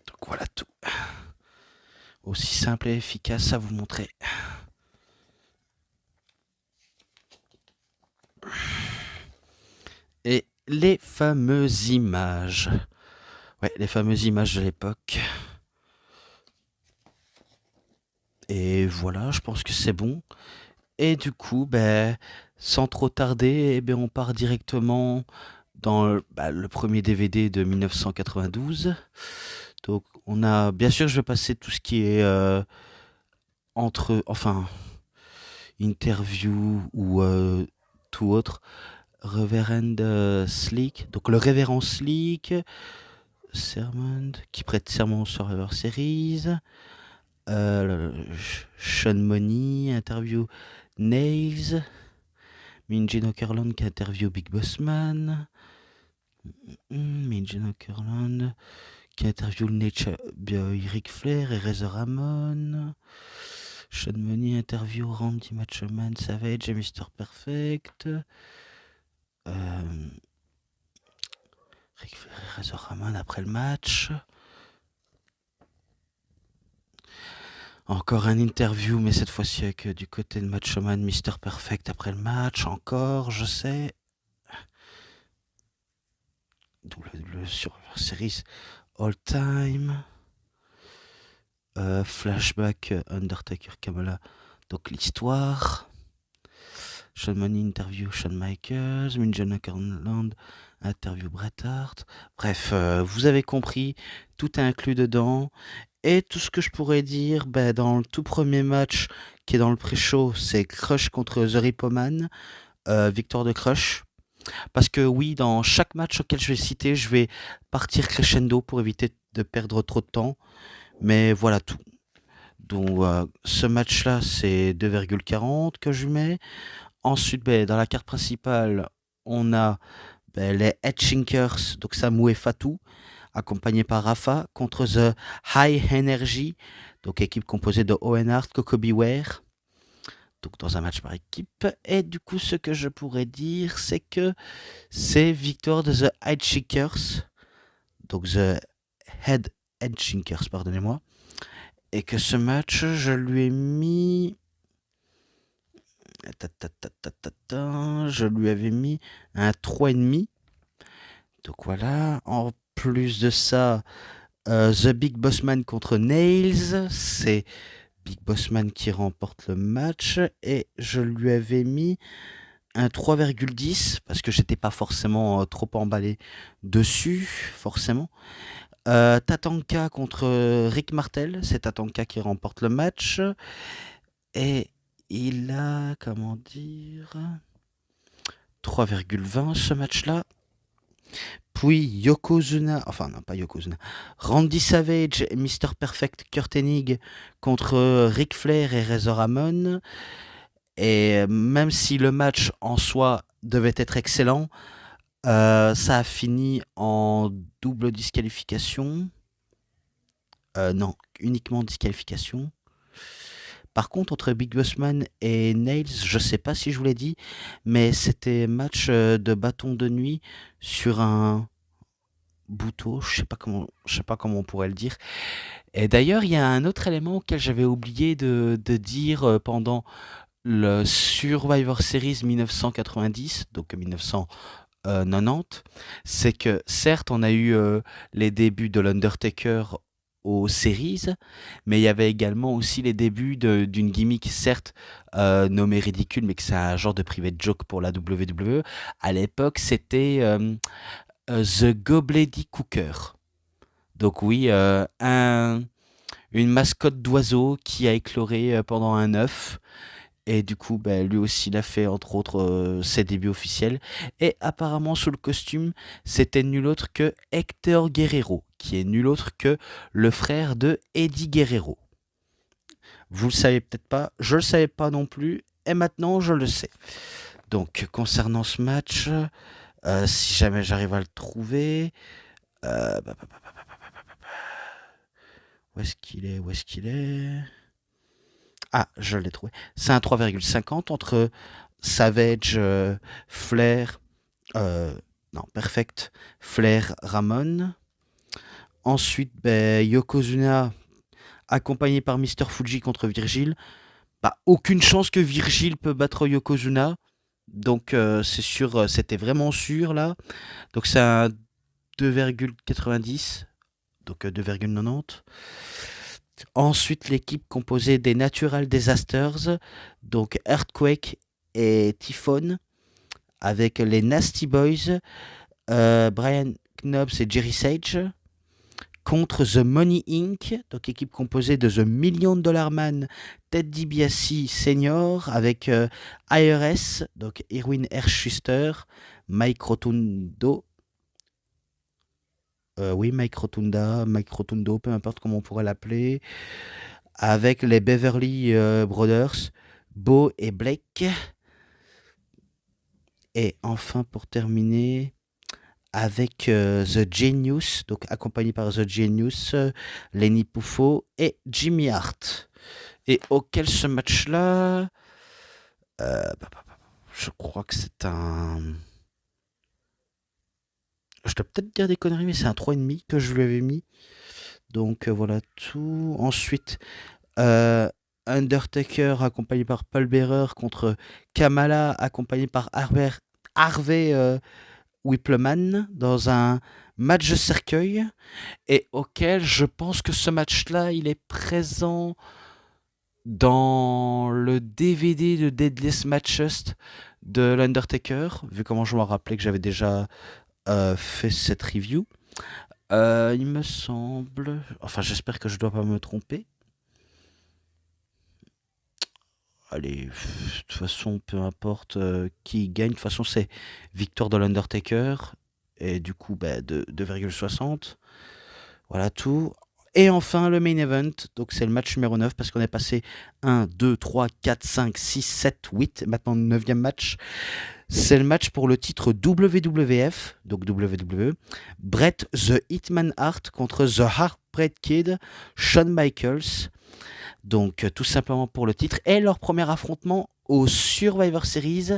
Donc voilà tout. Aussi simple et efficace à vous montrer. Et les fameuses images. Ouais, les fameuses images de l'époque. Et voilà, je pense que c'est bon. Et du coup, ben, sans trop tarder, eh ben, on part directement dans le premier DVD de 1992. Donc, on a, bien sûr, je vais passer tout ce qui est enfin, interview ou tout autre. Reverend Sleek, donc le révérend Sleek, Sermon, qui prête serment au Survivor Series. Sean Money, interview Nails. Minjin Okerlund qui interview Big Boss Man. Minjin Okerlund qui interview Nature Boy Ric Flair et Razor Ramon. Sean Money interview Randy Macho Man Savage et Mr. Perfect. Ric Flair et Razor Ramon après le match. Encore un interview, mais cette fois-ci avec du côté de Macho Man, Mr. Perfect après le match. Encore, je sais. Le Survivor Series All Time. Flashback Undertaker Kamala. Donc l'histoire. Sean Money interview Shawn Michaels. Minjan Okerlund interview Bret Hart. Bref, vous avez compris, tout est inclus dedans. Et tout ce que je pourrais dire, dans le tout premier match qui est dans le pré-show, c'est Crush contre The Repo Man. Victoire de Crush. Parce que oui, dans chaque match auquel je vais citer, je vais partir crescendo pour éviter de perdre trop de temps. Mais voilà tout. Donc ce match-là, c'est 2,40 que je mets. Ensuite, dans la carte principale, on a les Headshrinkers, donc Samu et Fatou, accompagnés par Rafa, contre The High Energy, donc équipe composée de Owen Hart, Coco Beware, donc dans un match par équipe. Et du coup, ce que je pourrais dire, c'est que c'est victoire de The Headshrinkers, donc The Headshrinkers, pardonnez-moi, et que ce match, je lui ai mis... Je lui avais mis un 3,5. Donc voilà. En plus de ça, The Big Boss Man contre Nails. C'est Big Boss Man qui remporte le match. Et je lui avais mis un 3,10 parce que j'étais pas forcément trop emballé dessus, forcément. Tatanka contre Rick Martel. C'est Tatanka qui remporte le match. Et il a, comment dire, 3,20 ce match-là. Puis Yokozuna, enfin non pas Yokozuna, Randy Savage et Mr. Perfect Kurt Hennig contre Ric Flair et Razor Ramon. Et même si le match en soi devait être excellent, ça a fini en double disqualification. Non, uniquement disqualification. Par contre, entre Big Boss Man et Nails, je sais pas si je vous l'ai dit, mais c'était match de bâton de nuit sur un bouteau, je sais pas comment on pourrait le dire. Et d'ailleurs, il y a un autre élément auquel j'avais oublié de dire pendant le Survivor Series 1990, donc 1990, c'est que certes, on a eu les débuts de l'Undertaker aux séries, mais il y avait également aussi les débuts d'une gimmick, certes nommée ridicule, mais que c'est un genre de private joke pour la WWE. À l'époque, c'était The Gobledy Cooker. Donc oui, une mascotte d'oiseau qui a écloré pendant un œuf. Et du coup, lui aussi, il a fait, entre autres, ses débuts officiels. Et apparemment, sous le costume, c'était nul autre que Hector Guerrero, qui est nul autre que le frère de Eddie Guerrero. Vous le savez peut-être pas, je le savais pas non plus, et maintenant, je le sais. Donc, concernant ce match, si jamais j'arrive à le trouver... euh, bah, bah, bah, où est-ce qu'il est? Où est-ce qu'il est? Ah, je l'ai trouvé. C'est un 3,50 entre Savage, Flair, non, Perfect, Flair, Ramon. Ensuite, Yokozuna, accompagné par Mr. Fuji contre Virgil. Bah, aucune chance que Virgil peut battre Yokozuna. Donc, c'est sûr, c'était vraiment sûr là. Donc, c'est un 2,90. Donc, 2,90. Ensuite, l'équipe composée des Natural Disasters, donc Earthquake et Typhon, avec les Nasty Boys, Brian Knobs et Jerry Sage, contre The Money Inc., donc équipe composée de The Million Dollar Man, Ted DiBiase Senior, avec IRS, donc Irwin R. Schuster, Mike Rotundo, oui, Mike Rotundo, peu importe comment on pourrait l'appeler, avec les Beverly Brothers, Bo et Blake. Et enfin, pour terminer, avec The Genius, donc accompagné par The Genius, Lenny Poufo et Jimmy Hart. Et auquel ce match-là, je crois que c'est un... Je dois peut-être dire des conneries, mais c'est un 3,5 que je lui avais mis. Donc voilà tout. Ensuite, euh, Undertaker accompagné par Paul Bearer contre Kamala accompagné par Harvey Whippleman dans un match de cercueil et auquel je pense que ce match-là, il est présent dans le DVD de Deadliest Matches de l'Undertaker, vu comment je me rappelais que j'avais déjà fait cette review. Il me semble, enfin j'espère que je ne dois pas me tromper. Allez, de toute façon, peu importe qui gagne, de toute façon c'est victoire de l'Undertaker, et du coup de 2,60. Voilà tout. Et enfin le main event, donc c'est le match numéro 9 parce qu'on est passé 1, 2, 3, 4, 5, 6, 7, 8, maintenant le 9e match. C'est le match pour le titre WWF, donc WWE, Bret The Hitman Hart contre The Heartbreak Kid, Shawn Michaels, donc tout simplement pour le titre, et leur premier affrontement au Survivor Series.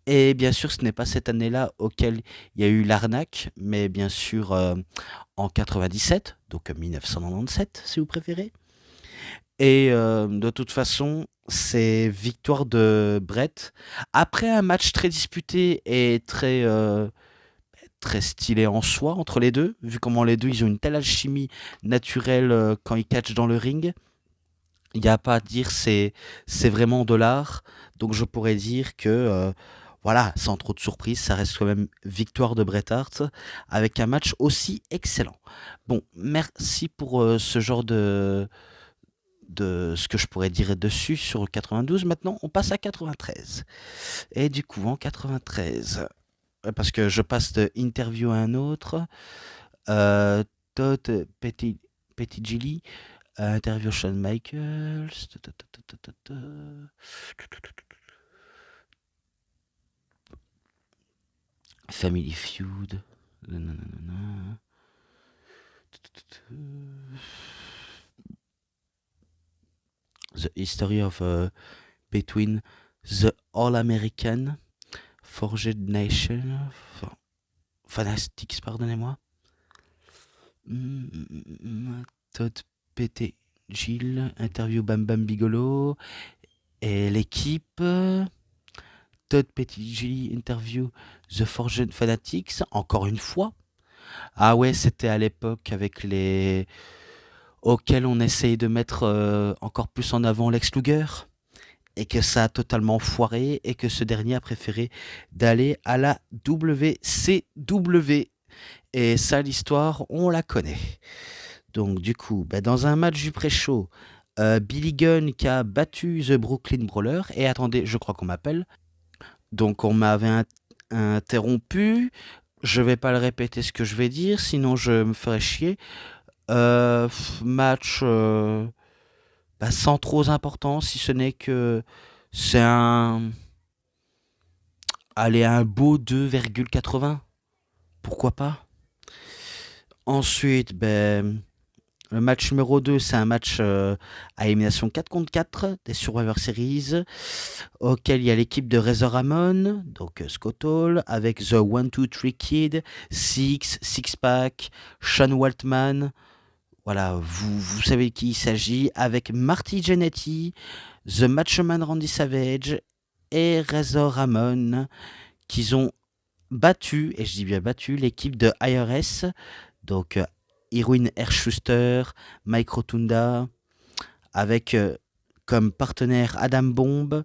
Et bien sûr, ce n'est pas cette année-là auquel il y a eu l'arnaque, mais bien sûr en 97, donc 1997 si vous préférez. Et de toute façon, c'est victoire de Bret. Après un match très disputé et très stylé en soi entre les deux, vu comment les deux ils ont une telle alchimie naturelle quand ils catchent dans le ring. Il n'y a pas à dire, c'est vraiment de l'art. Donc je pourrais dire que, voilà, sans trop de surprise, ça reste quand même victoire de Bret Hart avec un match aussi excellent. Bon, merci pour ce genre de ce que je pourrais dire dessus sur le 92. Maintenant, on passe à 93. Et du coup, en 93, parce que je passe de interview à un autre, Todd Pettigilli, interview Shawn Michaels. Family Feud. The History of Between the All-American, Forged Nation, Fanatics, pardonnez-moi. Todd P.T. Gilles, interview Bam Bam Bigolo. Et l'équipe, Todd Pettigilli, interview The Forged Fanatics, encore une fois. Ah ouais, c'était à l'époque avec les... auxquels on essaye de mettre encore plus en avant Lex Luger. Et que ça a totalement foiré et que ce dernier a préféré d'aller à la WCW. Et ça, l'histoire, on la connaît. Donc du coup, dans un match du pré-show, Billy Gunn qui a battu The Brooklyn Brawler. Et attendez, je crois qu'on m'appelle. Donc on m'avait interrompu. Je vais pas le répéter ce que je vais dire, sinon je me ferai chier. Match sans trop importance, si ce n'est que c'est un beau 2,80. Pourquoi pas? Ensuite, le match numéro 2, c'est un match à élimination 4 contre 4 des Survivor Series, auquel il y a l'équipe de Razor Ramon, donc Scott Hall, avec The 1-2-3 Kid, Six Pack, Sean Waltman. Voilà, vous savez de qui il s'agit, avec Marty Jannetty, The Macho Man Randy Savage et Razor Ramon, qui ont battu, et je dis bien battu, l'équipe de IRS, donc Irwin R. Schuster, Mike Rotunda, avec comme partenaire Adam Bomb,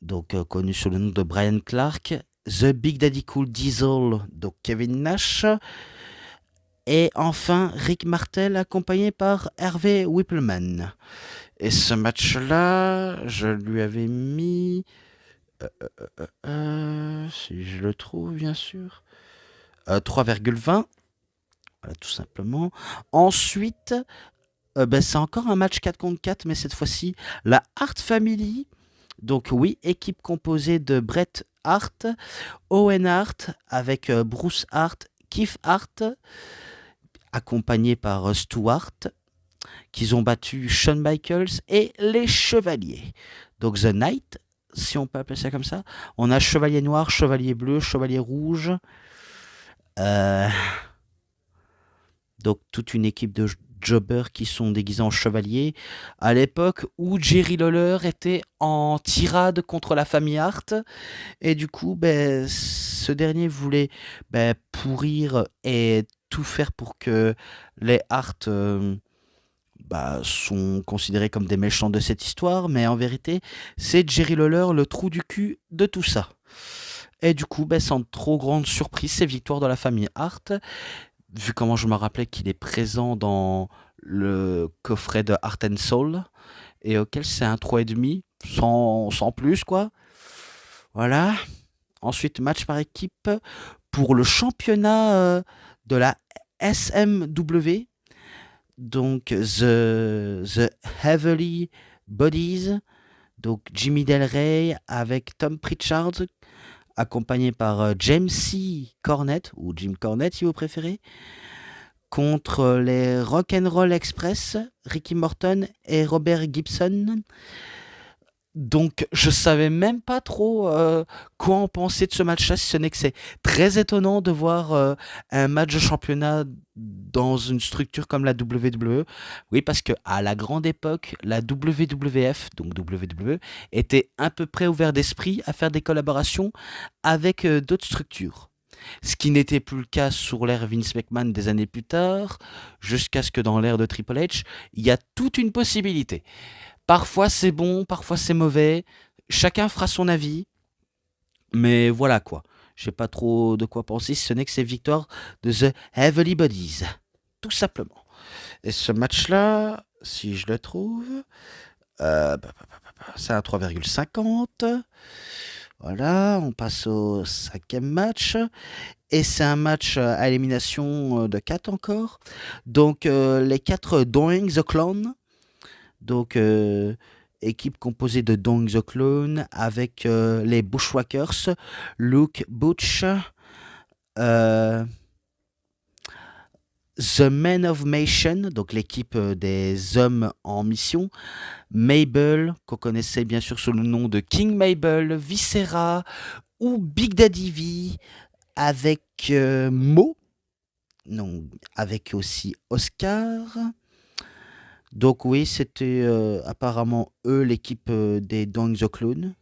donc connu sous le nom de Brian Clark, The Big Daddy Cool Diesel, donc Kevin Nash, et enfin Rick Martel accompagné par Hervé Whippleman. Et ce match-là, je lui avais mis, si je le trouve bien sûr, 3,20. Voilà, tout simplement. Ensuite, c'est encore un match 4 contre 4, mais cette fois-ci, la Hart Family. Donc oui, équipe composée de Bret Hart, Owen Hart, avec Bruce Hart, Keith Hart, accompagné par Stu Hart, qu'ils ont battu Shawn Michaels et les Chevaliers. Donc The Knight, si on peut appeler ça comme ça. On a Chevalier Noir, Chevalier Bleu, Chevalier Rouge. Euh, Donc toute une équipe de jobbers qui sont déguisés en chevaliers, à l'époque où Jerry Lawler était en tirade contre la famille Hart, et du coup, ce dernier voulait pourrir et tout faire pour que les Hart sont considérés comme des méchants de cette histoire, mais en vérité, c'est Jerry Lawler le trou du cul de tout ça. Et du coup, sans trop grande surprise, c'est victoire de la famille Hart, vu comment je me rappelais qu'il est présent dans le coffret de Heart and Soul, et auquel c'est un 3,5, sans plus, quoi. Voilà. Ensuite, match par équipe pour le championnat de la SMW, donc The Heavily Bodies, donc Jimmy Del Rey avec Tom Pritchard, accompagné par James C. Cornette, ou Jim Cornette si vous préférez, contre les Rock'n'Roll Express, Ricky Morton et Robert Gibson. Donc je savais même pas trop quoi en penser de ce match-là, si ce n'est que c'est très étonnant de voir un match de championnat dans une structure comme la WWE. Oui, parce que à la grande époque, la WWF, donc WWE, était à peu près ouvert d'esprit à faire des collaborations avec d'autres structures. Ce qui n'était plus le cas sur l'ère Vince McMahon des années plus tard, jusqu'à ce que dans l'ère de Triple H, il y a toute une possibilité. Parfois c'est bon, parfois c'est mauvais. Chacun fera son avis. Mais voilà quoi. Je sais pas trop de quoi penser, si ce n'est que c'est victoire de The Heavenly Bodies. Tout simplement. Et ce match-là, si je le trouve, c'est un 3,50. Voilà, on passe au cinquième match. Et c'est un match à élimination de 4 encore. Donc les 4 Doing the Clown. Donc équipe composée de Doing the Clown avec les Bushwhackers, Luke Butch, The Men of Mission, donc l'équipe des hommes en mission, Mabel, qu'on connaissait bien sûr sous le nom de King Mabel, Viscera ou Big Daddy V, avec Mo, non, avec aussi Oscar. Donc oui, c'était apparemment eux l'équipe des Doing the Clown.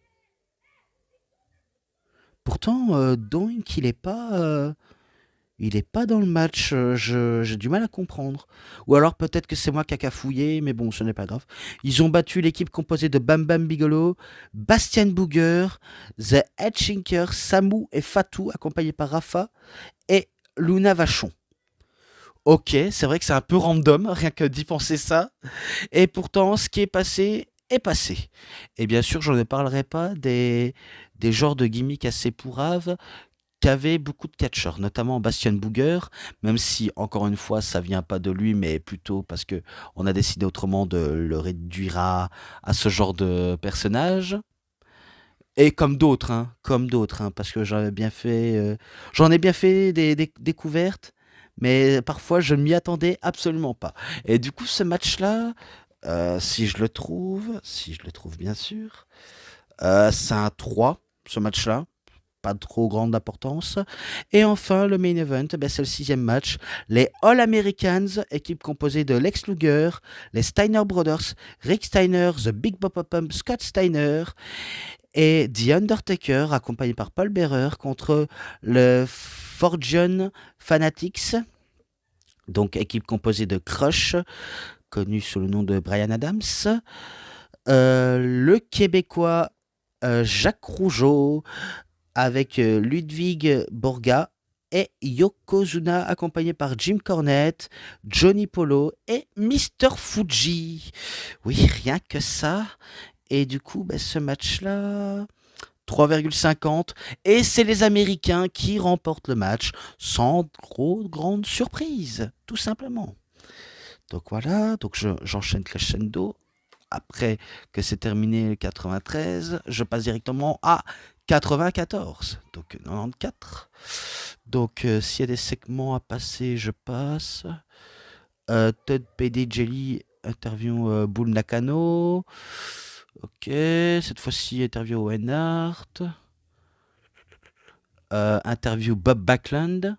Pourtant, Doink, il est pas dans le match. J'ai du mal à comprendre. Ou alors peut-être que c'est moi qui a cafouillé, mais bon, ce n'est pas grave. Ils ont battu l'équipe composée de Bam Bam Bigelow, Bastian Booger, The Headshinkers, Samu et Fatou, accompagnés par Rafa et Luna Vachon. Ok, c'est vrai que c'est un peu random, rien que d'y penser ça. Et pourtant, ce qui est passé est passé. Et bien sûr, je ne parlerai pas des genres de gimmicks assez pourraves qu'avaient beaucoup de catcheurs, notamment Bastian Booger, même si, encore une fois, ça vient pas de lui, mais plutôt parce que on a décidé autrement de le réduire à ce genre de personnage. Et comme d'autres, hein, parce que j'en ai bien fait des découvertes, mais parfois je m'y attendais absolument pas. Et du coup, ce match-là, si je le trouve bien sûr, c'est un 3, ce match-là. Pas de trop grande importance. Et enfin, le main event, c'est le sixième match. Les All-Americans, équipe composée de Lex Luger, les Steiner Brothers, Rick Steiner, The Big Papa Pump, Scott Steiner et The Undertaker, accompagné par Paul Bearer, contre le Fortune Fanatics, donc équipe composée de Crush, connu sous le nom de Bryan Adams. Le Québécois Jacques Rougeau avec Ludwig Borga et Yokozuna accompagné par Jim Cornette, Johnny Polo et Mister Fuji. Oui, rien que ça. Et du coup, ce match-là, 3,50. Et c'est les Américains qui remportent le match sans trop grande surprise, tout simplement. Donc voilà, j'enchaîne crescendo. Après que c'est terminé le 93, je passe directement à 94. Donc 94. Donc s'il y a des segments à passer, je passe. Todd PD Jelly, interview Bull Nakano. Ok, cette fois-ci interview Owen Hart. Interview Bob Backlund.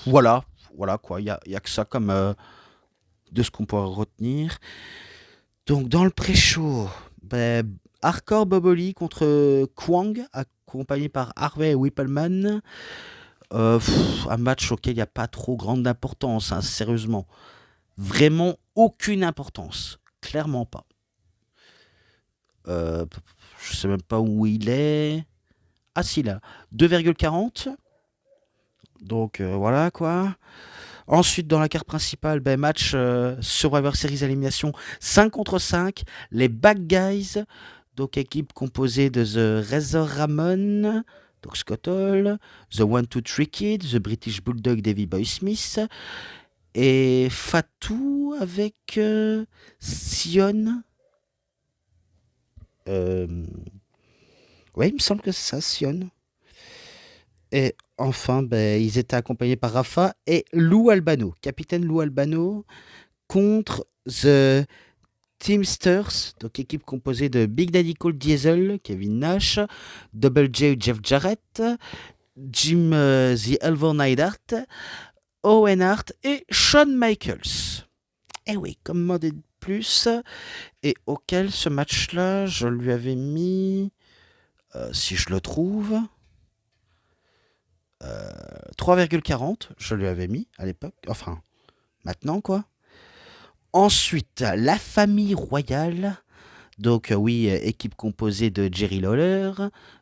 Voilà, voilà quoi, y a que ça comme de ce qu'on pourra retenir. Donc dans le pré-show, Hardcore Boboli contre Kwang, accompagné par Harvey Whippleman. Un match auquel il n'y a pas trop grande importance, hein, sérieusement. Vraiment aucune importance. Clairement pas. Je sais même pas où il est. Ah si, là. 2,40. Donc voilà quoi. Ensuite, dans la carte principale, match Survivor Series élimination 5 contre 5. Les Bad Guys, donc équipe composée de The Razor Ramon, donc Scott Hall, The 1-2-3 Kid, The British Bulldog Davey Boy Smith, et Fatou avec Sion. Ouais, il me semble que c'est ça, Sion. Et enfin, ils étaient accompagnés par Rafa et Lou Albano, capitaine Lou Albano, contre The Teamsters, donc équipe composée de Big Daddy Cool Diesel, Kevin Nash, Double J Jeff Jarrett, Jim The Elver Neidhart, Owen Hart et Shawn Michaels. Eh oui, commandé de plus, et auquel ce match-là, je lui avais mis, si je le trouve, 3,40, je lui avais mis à l'époque, enfin, maintenant quoi. Ensuite, la famille royale, donc oui, équipe composée de Jerry Lawler,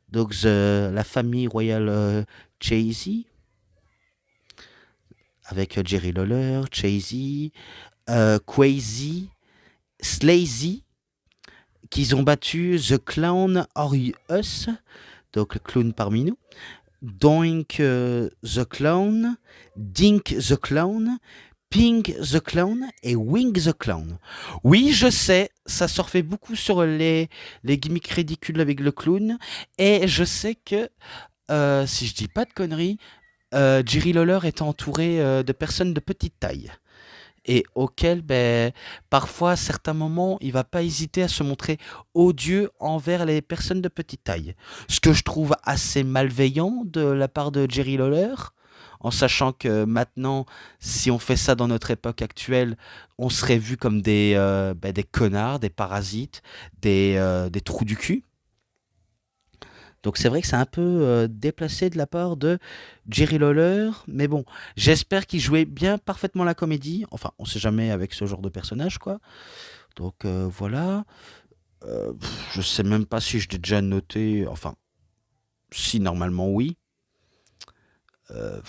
donc la famille royale Jay-Z, avec Jerry Lawler, Jay-Z, Quasi, Slazy, qu'ils ont battu The Clown Are You Us, donc le clown parmi nous, Doink the Clown, Dink the Clown, Pink the Clown et Wing the Clown. Oui, je sais, ça surfait beaucoup sur les gimmicks ridicules avec le clown. Et je sais que, si je dis pas de conneries, Jerry Lawler est entouré de personnes de petite taille. Et auquel, parfois, à certains moments, il va pas hésiter à se montrer odieux envers les personnes de petite taille. Ce que je trouve assez malveillant de la part de Jerry Lawler, en sachant que maintenant, si on fait ça dans notre époque actuelle, on serait vu comme des connards, des parasites, des trous du cul. Donc c'est vrai que c'est un peu déplacé de la part de Jerry Lawler, mais bon, j'espère qu'il jouait bien parfaitement la comédie. Enfin, on sait jamais avec ce genre de personnage, quoi. Donc voilà. Je sais même pas si je l'ai déjà noté. Enfin, si normalement oui. Euh,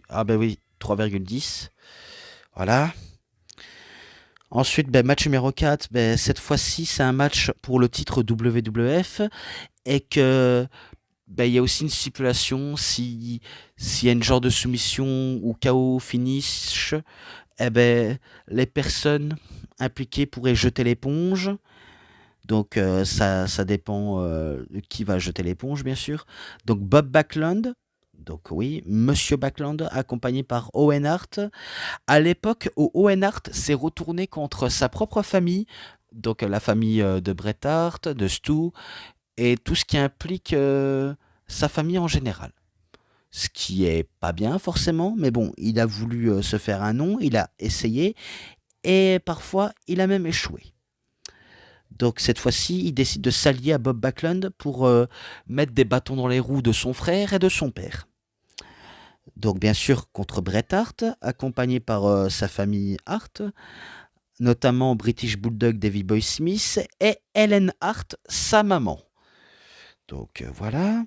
ah ben oui, 3,10. Voilà. Ensuite, match numéro 4, cette fois-ci, c'est un match pour le titre WWF et que il y a aussi une stipulation s'il y a une genre de soumission ou KO finish, les personnes impliquées pourraient jeter l'éponge. Donc ça dépend de qui va jeter l'éponge, bien sûr. Donc Bob Backlund, donc oui, Monsieur Backlund, accompagné par Owen Hart. À l'époque où Owen Hart s'est retourné contre sa propre famille, donc la famille de Bret Hart, de Stu, et tout ce qui implique sa famille en général. Ce qui est pas bien forcément, mais bon, il a voulu se faire un nom, il a essayé, et parfois il a même échoué. Donc cette fois-ci, il décide de s'allier à Bob Backlund pour mettre des bâtons dans les roues de son frère et de son père. Donc bien sûr contre Bret Hart, accompagné par sa famille Hart, notamment British Bulldog Davey Boy Smith et Helen Hart, sa maman. Donc voilà.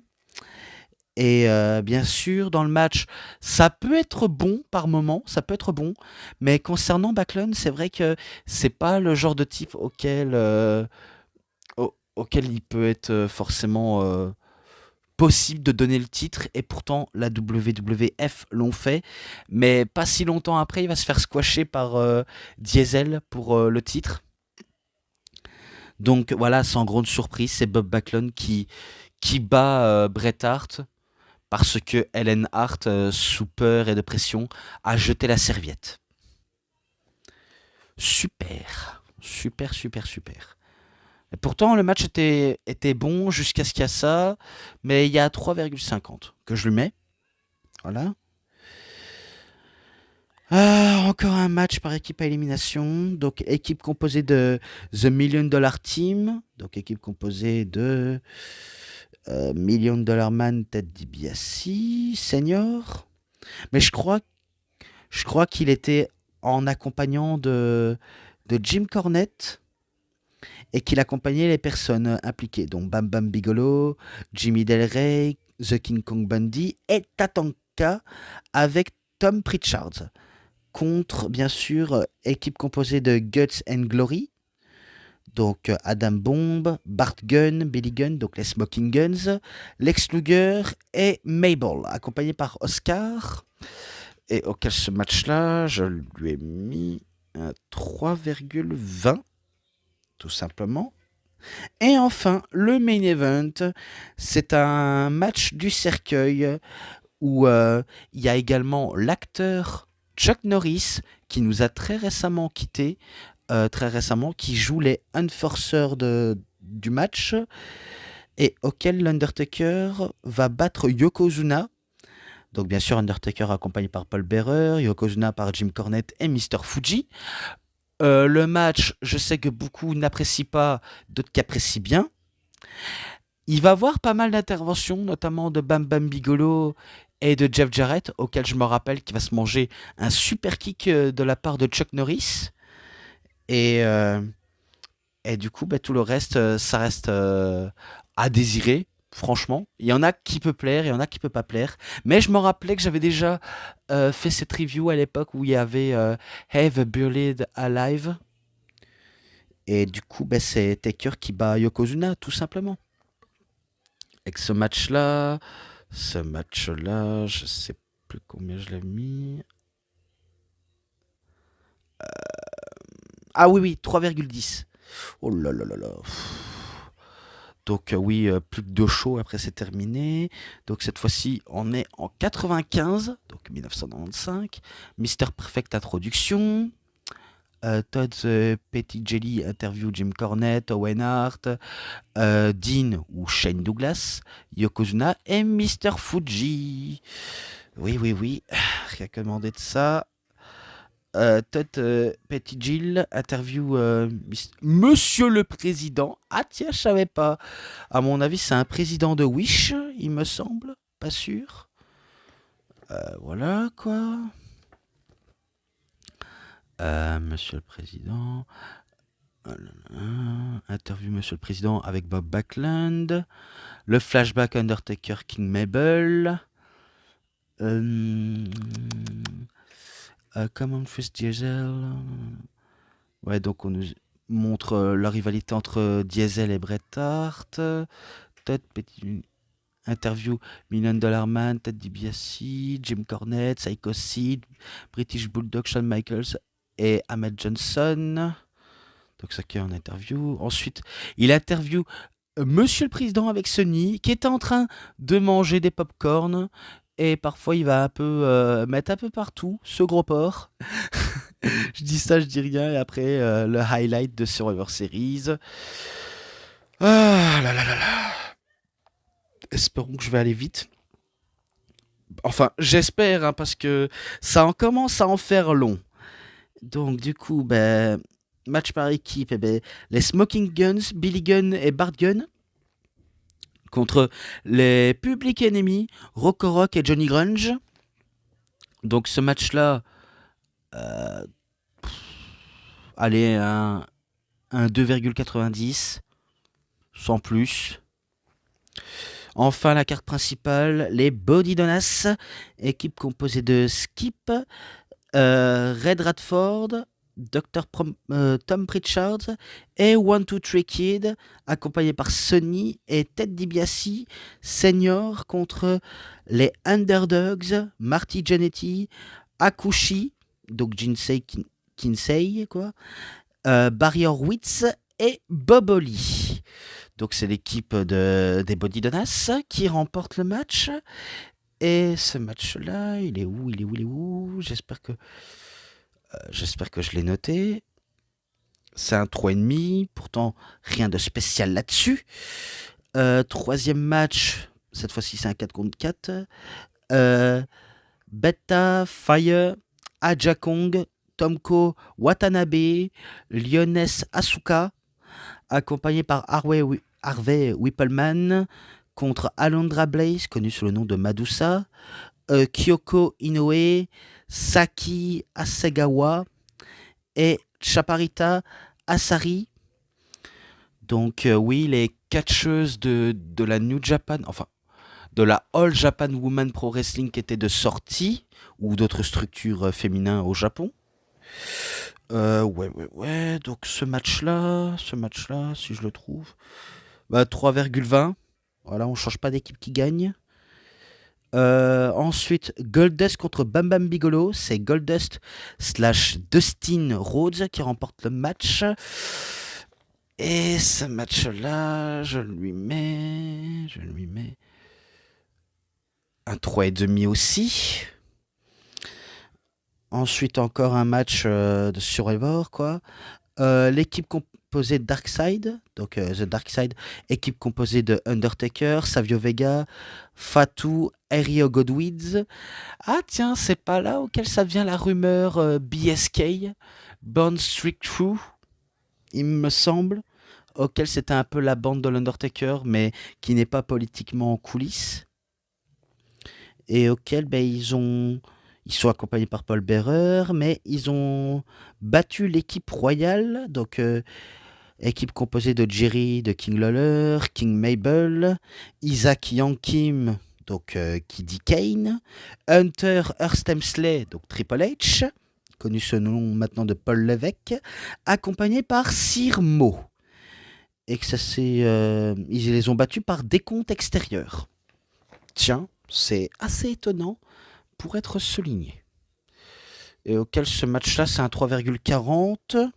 Et bien sûr, dans le match, ça peut être bon par moment, ça peut être bon, mais concernant Backlund, c'est vrai que c'est pas le genre de type auquel il peut être forcément possible de donner le titre, et pourtant la WWF l'ont fait, mais pas si longtemps après, il va se faire squasher par Diesel pour le titre. Donc voilà, sans grande surprise, c'est Bob Backlund qui bat Bret Hart parce que Helen Hart, sous peur et de pression, a jeté la serviette. Super, super, super, super. Et pourtant, le match était bon jusqu'à ce qu'il y a ça, mais il y a 3,50 que je lui mets. Voilà. Encore un match par équipe à élimination. Donc, équipe composée de The Million Dollar Team. Donc, équipe composée de Million Dollar Man Ted DiBiase, senior. Mais je crois qu'il était en accompagnant de Jim Cornette et qu'il accompagnait les personnes impliquées. Donc, Bam Bam Bigelow, Jimmy Del Rey, The King Kong Bundy et Tatanka avec Tom Pritchard. Contre, bien sûr, équipe composée de Guts and Glory, donc Adam Bomb, Bart Gunn, Billy Gunn, donc les Smoking Guns, Lex Luger et Mabel, accompagné par Oscar, et auquel ce match-là, je lui ai mis un 3,20, tout simplement. Et enfin, le main event, c'est un match du cercueil où il y a également l'acteur Chuck Norris, qui nous a très récemment quittés, qui joue les enforcers du match, et auquel l'Undertaker va battre Yokozuna. Donc bien sûr, Undertaker accompagné par Paul Bearer, Yokozuna par Jim Cornette et Mr. Fuji. Le match, je sais que beaucoup n'apprécient pas, d'autres qui apprécient bien. Il va avoir pas mal d'interventions, notamment de Bam Bam Bigelow et de Jeff Jarrett, auquel je me rappelle qu'il va se manger un super kick de la part de Chuck Norris. Et, euh, et du coup, bah, tout le reste, ça reste à désirer, franchement. Il y en a qui peut plaire, il y en a qui peut pas plaire. Mais je me rappelais que j'avais déjà fait cette review à l'époque où il y avait Have Buried Alive. Et du coup, bah, c'est Taker qui bat Yokozuna, tout simplement. Avec ce match-là, je sais plus combien je l'ai mis. Ah oui, oui, 3,10. Oh là là là là. Donc oui, plus que deux shows après c'est terminé. Donc cette fois-ci, on est en 95, donc 1995. Mister Perfect introduction. Todd Pettigelli interview Jim Cornette, Owen Hart, Dean ou Shane Douglas, Yokozuna et Mr. Fuji. Oui, oui, oui, rien qu'à demander de ça. Todd Pettigill interview Monsieur le Président. Ah tiens, je savais pas. À mon avis, c'est un président de Wish, il me semble. Pas sûr. Voilà quoi. Monsieur le Président. Interview Monsieur le Président avec Bob Backlund. Le flashback Undertaker King Mabel. Comment Fist Diesel. Ouais, donc on nous montre la rivalité entre Diesel et Bret Hart. Todd Petit interview Million Dollar Man, Ted DiBiase, Jim Cornette, Psycho Sid, British Bulldog, Shawn Michaels et Ahmed Johnson. Donc ça qui est en interview. Ensuite, il interview Monsieur le Président avec Sonny, qui était en train de manger des pop-corn. Et parfois, il va un peu mettre un peu partout ce gros porc. Je dis ça, je dis rien. Et après, le highlight de Survivor Series. Ah là là là là. Espérons que je vais aller vite. Enfin, j'espère, hein, parce que ça en commence à en faire long. Donc, du coup, ben, match par équipe, eh ben, les Smoking Guns, Billy Gunn et Bart Gunn, contre les Public Enemy, Rocco Rock et Johnny Grunge. Donc ce match-là, euh, allez, un 2,90, sans plus. Enfin, la carte principale, les Body Donas, équipe composée de Skip, Red Radford, Tom Pritchard et One Two Three Kid, accompagné par Sonny et Ted DiBiase senior contre les Underdogs, Marty Jannetty, Akushi, donc Kinsey, quoi, Barry Horwitz et Bob Holly. Donc c'est l'équipe des Body Donas qui remporte le match. Et ce match-là, il est où? Il est où? Il est où? J'espère que je l'ai noté. C'est un 3,5, pourtant rien de spécial là-dessus. Troisième match, cette fois-ci c'est un 4 contre 4. Beta, Fire, Aja Kong, Tomko Watanabe, Lioness Asuka, accompagné par Harvey Whippleman, contre Alondra Blaze, connue sous le nom de Madusa, Kyoko Inoue, Saki Asegawa et Chaparita Asari. Donc oui, les catcheuses de la New Japan, enfin de la All Japan Women Pro Wrestling qui étaient de sortie, ou d'autres structures féminines au Japon. Ouais. Donc ce match-là, si je le trouve, bah 3,20. Voilà, on change pas d'équipe qui gagne. Ensuite, Goldust contre Bam Bam Bigelow. C'est Goldust slash Dustin Rhodes qui remporte le match. Et ce match-là, je lui mets un 3,5 aussi. Ensuite, encore un match de Survivor, quoi. L'équipe composée de Darkseid, donc The Darkseid, équipe composée de Undertaker, Savio Vega, Fatu, Ario Godwins. Ah tiens, c'est pas là auquel ça vient la rumeur BSK, Born Street True, il me semble, auquel c'était un peu la bande de l'Undertaker, mais qui n'est pas politiquement en coulisses, et auquel ils sont accompagnés par Paul Bearer, mais ils ont battu l'équipe royale, donc équipe composée de Jerry, de King Lawler, King Mabel, Isaac Yankim, donc Kiddy Kane, Hunter Hearst-Hemsley, donc Triple H, connu sous le nom maintenant de Paul Levesque, accompagné par Sir Mo. Et que ils les ont battus par décompte extérieur. Tiens, c'est assez étonnant pour être souligné. Et auquel ce match-là, c'est un 3,40.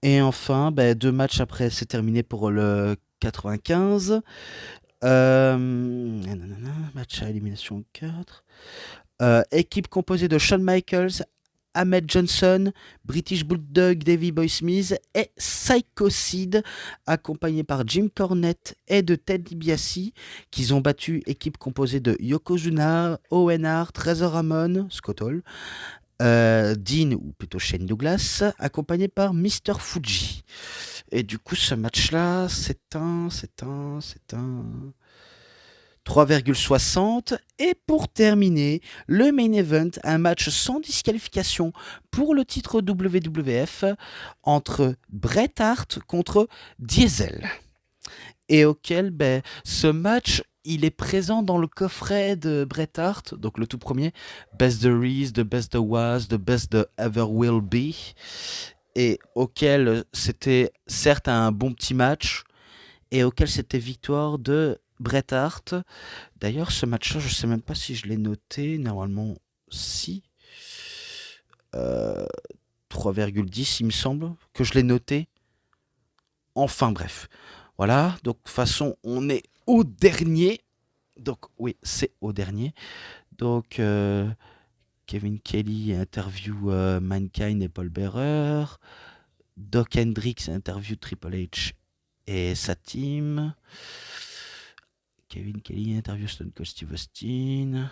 Et enfin, deux matchs après, c'est terminé pour le 95. Match à élimination 4. Équipe composée de Shawn Michaels, Ahmed Johnson, British Bulldog, Davey Boy Smith et Psycho Sid, accompagné par Jim Cornette et de Ted DiBiase, qu'ils ont battu équipe composée de Yokozuna, Owen Hart, Razor Ramon, Scott Hall, Dean, ou plutôt Shane Douglas, accompagné par Mr. Fuji. Et du coup, ce match-là, c'est un 3,60. Et pour terminer, le main event, un match sans disqualification pour le titre WWF entre Bret Hart contre Diesel. Et auquel, ce match, il est présent dans le coffret de Bret Hart, donc le tout premier, Best There Is, The Best There Was, The Best There Ever Will Be, et auquel c'était certes un bon petit match, et auquel c'était victoire de Bret Hart. D'ailleurs, ce match-là, je sais même pas si je l'ai noté. Normalement, si. 3,10, il me semble que je l'ai noté. Enfin, bref. Voilà. Donc, de toute façon, on est au dernier. Donc, oui, c'est au dernier. Donc, Kevin Kelly interview Mankind et Paul Bearer. Doc Hendrix interview Triple H et sa team. Kevin Kelly interview Stone Cold Steve Austin.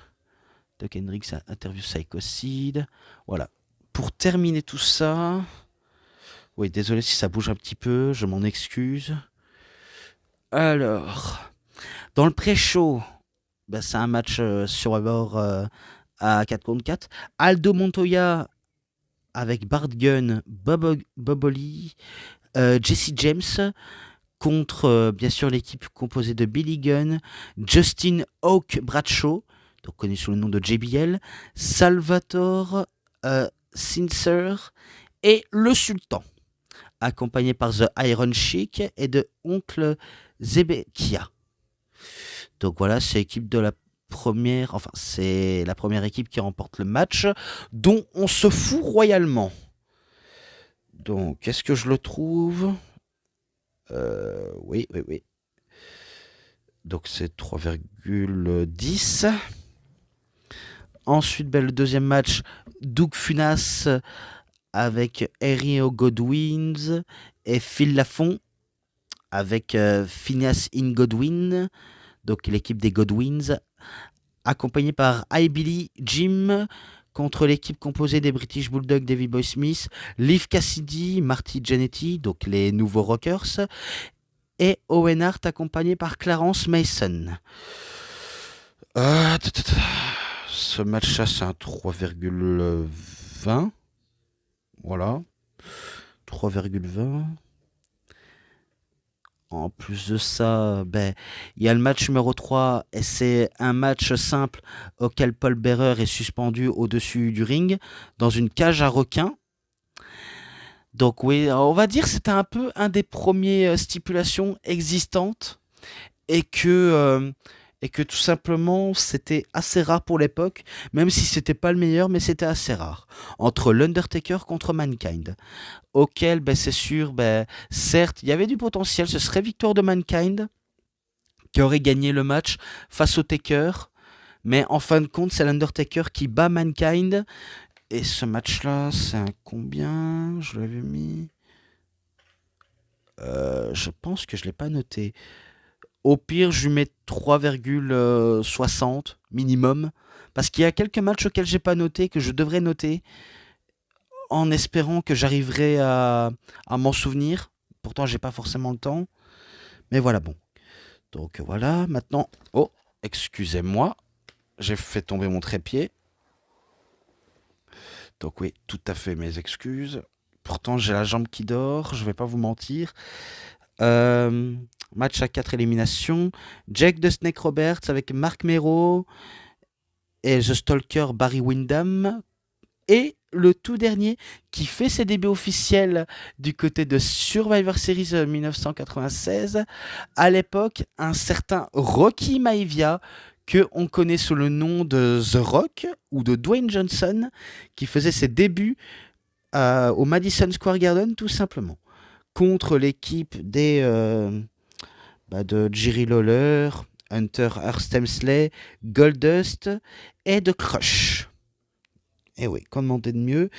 Doc Hendrix interview Psycho Sid. Voilà. Pour terminer tout ça, oui, désolé si ça bouge un petit peu, je m'en excuse. Alors, dans le pré-show, bah, c'est un match Survivor à 4 contre 4. Aldo Montoya avec Bart Gunn, Bob Holly, Jesse James contre bien sûr l'équipe composée de Billy Gunn, Justin Hawk Bradshaw, donc connu sous le nom de JBL, Salvatore Sincer et le Sultan, accompagné par The Iron Sheik et de Oncle Zebekia. Donc voilà, c'est l'équipe de la première, enfin c'est la première équipe qui remporte le match, dont on se fout royalement. Donc, est-ce que je le trouve? Oui, oui, oui. Donc c'est 3,10. Ensuite, ben, le deuxième match, Doug Funas avec Harry Godwins et Phil Lafont avec Phineas in Godwin, donc l'équipe des Godwins, accompagné par I Billy Jim contre l'équipe composée des British Bulldogs, Davey Boy Smith, Liv Cassidy, Marty Jannetty, donc les nouveaux Rockers, et Owen Hart accompagné par Clarence Mason. Ce match-là, c'est un 3,20. Voilà. 3,20. En plus de ça, ben, il y a le match numéro 3 et c'est un match simple auquel Paul Bearer est suspendu au-dessus du ring dans une cage à requins. Donc oui, on va dire que c'était un peu un des premiers stipulations existantes et que tout simplement c'était assez rare pour l'époque, même si c'était pas le meilleur, mais c'était assez rare. Entre l'Undertaker contre Mankind, auquel ben, c'est sûr, ben, certes, il y avait du potentiel, ce serait victoire de Mankind qui aurait gagné le match face au Taker, mais en fin de compte, c'est l'Undertaker qui bat Mankind. Et ce match-là, c'est un combien? Je l'avais mis. Je pense que je ne l'ai pas noté. Au pire, je lui mets 3,60 minimum. Parce qu'il y a quelques matchs auxquels j'ai pas noté, que je devrais noter, en espérant que j'arriverai à m'en souvenir. Pourtant, j'ai pas forcément le temps. Mais voilà, bon. Donc voilà, maintenant... Oh, excusez-moi. J'ai fait tomber mon trépied. Donc oui, tout à fait mes excuses. Pourtant, j'ai la jambe qui dort, je vais pas vous mentir. Match à 4 éliminations. Jake the Snake Roberts avec Mark Mero et The Stalker Barry Windham. Et le tout dernier qui fait ses débuts officiels du côté de Survivor Series 1996. À l'époque, un certain Rocky Maivia, que on connaît sous le nom de The Rock ou de Dwayne Johnson, qui faisait ses débuts au Madison Square Garden tout simplement, contre l'équipe de Jerry Lawler, Hunter Hearst Helmsley, Goldust et de Crush. Et oui, comment demander de mieux.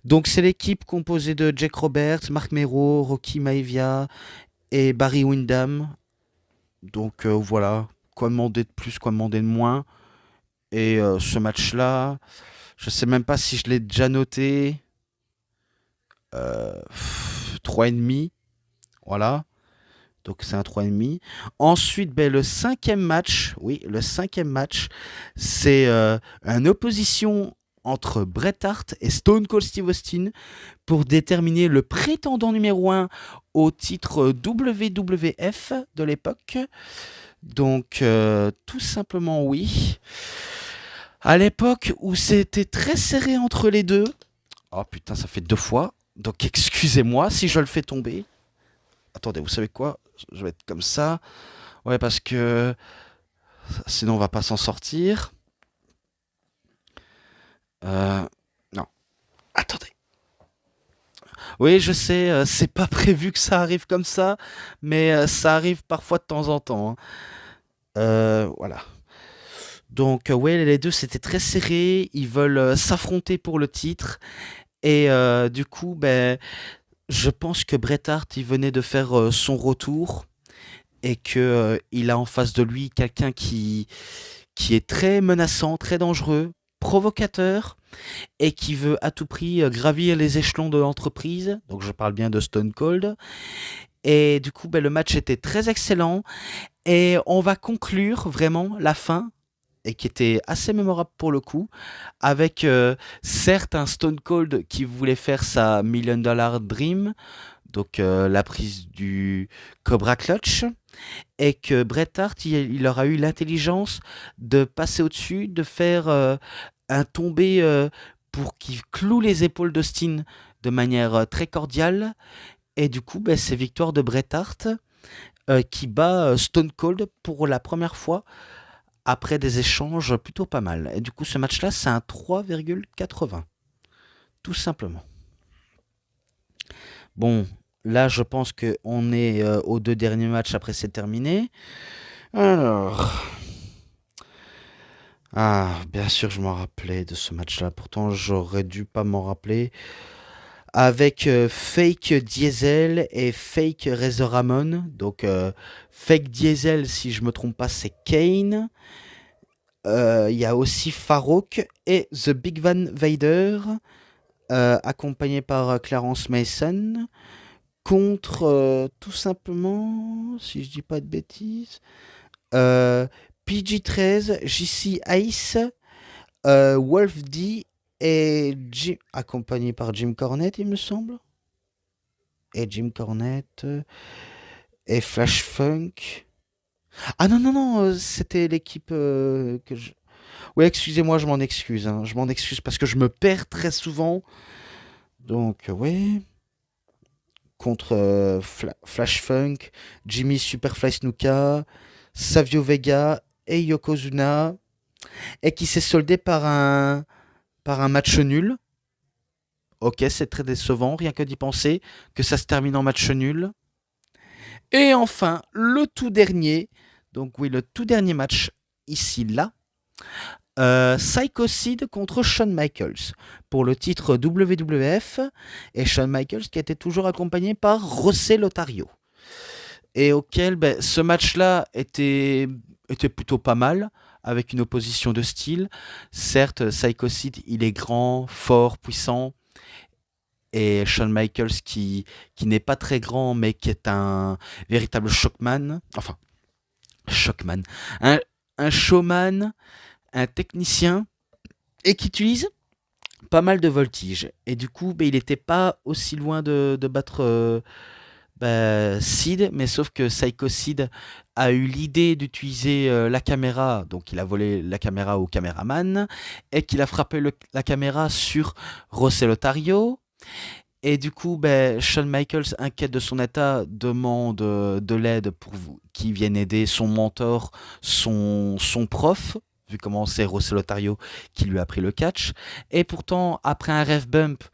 Donc c'est l'équipe composée de Jake Roberts, Mark Mero, Rocky Maivia et Barry Windham. Donc voilà, quoi demander de plus, quoi demander de moins. Et ce match-là, je sais même pas si je l'ai déjà noté. 3,5. Voilà. Donc c'est un 3,5. Ensuite, ben, le cinquième match, c'est une opposition entre Bret Hart et Stone Cold Steve Austin pour déterminer le prétendant numéro 1 au titre WWF de l'époque. Donc, tout simplement oui. À l'époque où c'était très serré entre les deux. Oh putain, ça fait 2 fois. Donc, excusez-moi si je le fais tomber. Attendez, vous savez quoi? Je vais être comme ça. Ouais, parce que sinon on va pas s'en sortir. Non. Attendez. Oui, je sais, c'est pas prévu que ça arrive comme ça, mais ça arrive parfois de temps en temps, hein. Voilà. Donc, ouais, les deux c'était très serré. Ils veulent s'affronter pour le titre. Et du coup, ben, je pense que Bret Hart, il venait de faire son retour et que il a en face de lui quelqu'un qui est très menaçant, très dangereux, provocateur et qui veut à tout prix gravir les échelons de l'entreprise. Donc je parle bien de Stone Cold. Et du coup, ben, le match était très excellent et on va conclure vraiment la fin et qui était assez mémorable pour le coup, avec certes un Stone Cold qui voulait faire sa Million Dollar Dream, donc la prise du Cobra Clutch, et que Bret Hart, il aura eu l'intelligence de passer au-dessus, de faire un tombé pour qu'il cloue les épaules d'Austin de manière très cordiale, et du coup, ben, c'est victoire de Bret Hart qui bat Stone Cold pour la première fois après des échanges plutôt pas mal. Et du coup, ce match-là, c'est un 3,80. Tout simplement. Bon, là, je pense qu'on est aux deux derniers matchs après c'est terminé. Alors. Ah, bien sûr, je m'en rappelais de ce match-là. Pourtant, j'aurais dû pas m'en rappeler. Avec Fake Diesel et Fake Razor Ramon. Donc, Fake Diesel, si je me trompe pas, c'est Kane. Il y a aussi Farouk et The Big Van Vader, accompagné par Clarence Mason, contre tout simplement, si je dis pas de bêtises, euh, PG-13, JC Ice, Wolf D et Jim, accompagné par Jim Cornette, il me semble. Et Jim Cornette et Flash Funk. Ah non, non, non, c'était l'équipe que je. Oui, excusez-moi, je m'en excuse. Hein, je m'en excuse parce que je me perds très souvent. Donc, oui. Contre Flash Funk, Jimmy Superfly Snuka, Savio Vega et Yokozuna. Et qui s'est soldé par un match nul. Ok, c'est très décevant, rien que d'y penser, que ça se termine en match nul. Et enfin, le tout dernier, donc oui, le tout dernier match, ici, là, Psycho Sid contre Shawn Michaels pour le titre WWF, et Shawn Michaels qui était toujours accompagné par José Lothario. Et auquel ce match-là était plutôt pas mal, avec une opposition de style. Certes, Psycho Sid, il est grand, fort, puissant, et Shawn Michaels qui n'est pas très grand, mais qui est un véritable shockman. Enfin, shockman. Un, un showman, un technicien, et qui utilise pas mal de voltige. Et du coup, il n'était pas aussi loin de battre Sid, mais sauf que Psycho Sid a eu l'idée d'utiliser la caméra, donc il a volé la caméra au caméraman, et qu'il a frappé la caméra sur José Lothario. Et du coup, Shawn Michaels, inquiet de son état, demande de l'aide pour qu'il vienne aider son mentor, son prof, vu comment c'est José Lothario qui lui a pris le catch. Et pourtant, après un ref bump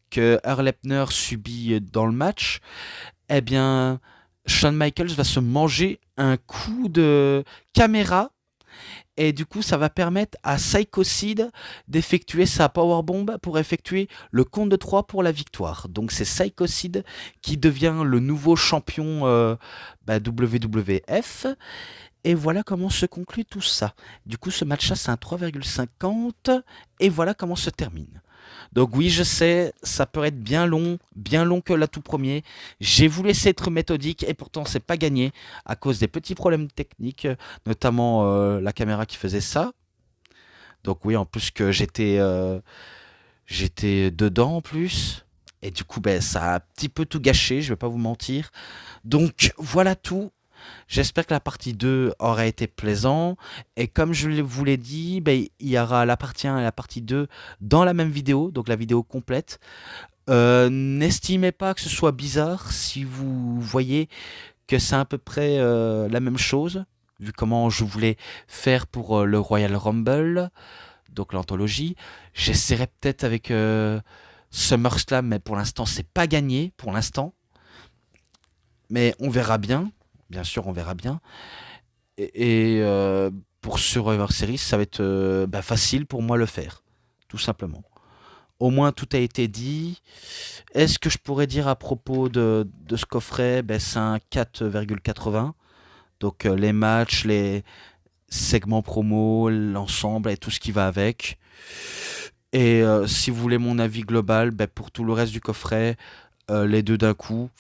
que Earl Hebner subit dans le match, eh bien, Shawn Michaels va se manger un coup de caméra. Et du coup, ça va permettre à Psycho Sid d'effectuer sa powerbomb pour effectuer le compte de 3 pour la victoire. Donc c'est Psycho Sid qui devient le nouveau champion WWF. Et voilà comment se conclut tout ça. Du coup, ce match-là, c'est un 3,50. Et voilà comment se termine. Donc oui, je sais, ça peut être bien long que la tout premier. J'ai voulu essayer d'être méthodique et pourtant c'est pas gagné à cause des petits problèmes techniques, notamment la caméra qui faisait ça. Donc oui, en plus que j'étais dedans en plus. Et du coup, ça a un petit peu tout gâché, je vais pas vous mentir. Donc voilà tout. J'espère que la partie 2 aura été plaisant. Et comme je vous l'ai dit, il y aura la partie 1 et la partie 2 dans la même vidéo, donc la vidéo complète. N'estimez pas que ce soit bizarre si vous voyez que c'est à peu près la même chose, vu comment je voulais faire pour le Royal Rumble, donc l'anthologie. J'essaierai peut-être avec SummerSlam, mais pour l'instant, c'est pas gagné, pour l'instant. Mais on verra bien. Bien sûr, on verra bien. Et pour Survivor Series, ça va être facile pour moi le faire, tout simplement. Au moins, tout a été dit. Est-ce que je pourrais dire à propos de ce coffret, c'est un 4,80. Donc les matchs, les segments promo, l'ensemble et tout ce qui va avec. Et si vous voulez mon avis global, pour tout le reste du coffret, les deux d'un coup,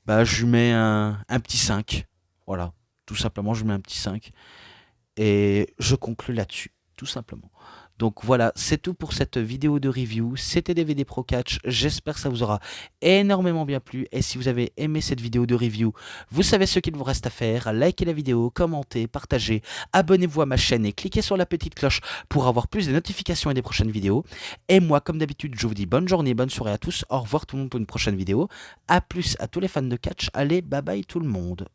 je lui mets un petit 5. Voilà, tout simplement, je lui mets un petit 5. Et je conclus là-dessus, tout simplement. Donc voilà, c'est tout pour cette vidéo de review. C'était DVD Pro Catch. J'espère que ça vous aura énormément bien plu. Et si vous avez aimé cette vidéo de review, vous savez ce qu'il vous reste à faire. Likez la vidéo, commentez, partagez, abonnez-vous à ma chaîne et cliquez sur la petite cloche pour avoir plus de notifications et des prochaines vidéos. Et moi, comme d'habitude, je vous dis bonne journée, bonne soirée à tous. Au revoir tout le monde pour une prochaine vidéo. A plus à tous les fans de catch. Allez, bye bye tout le monde.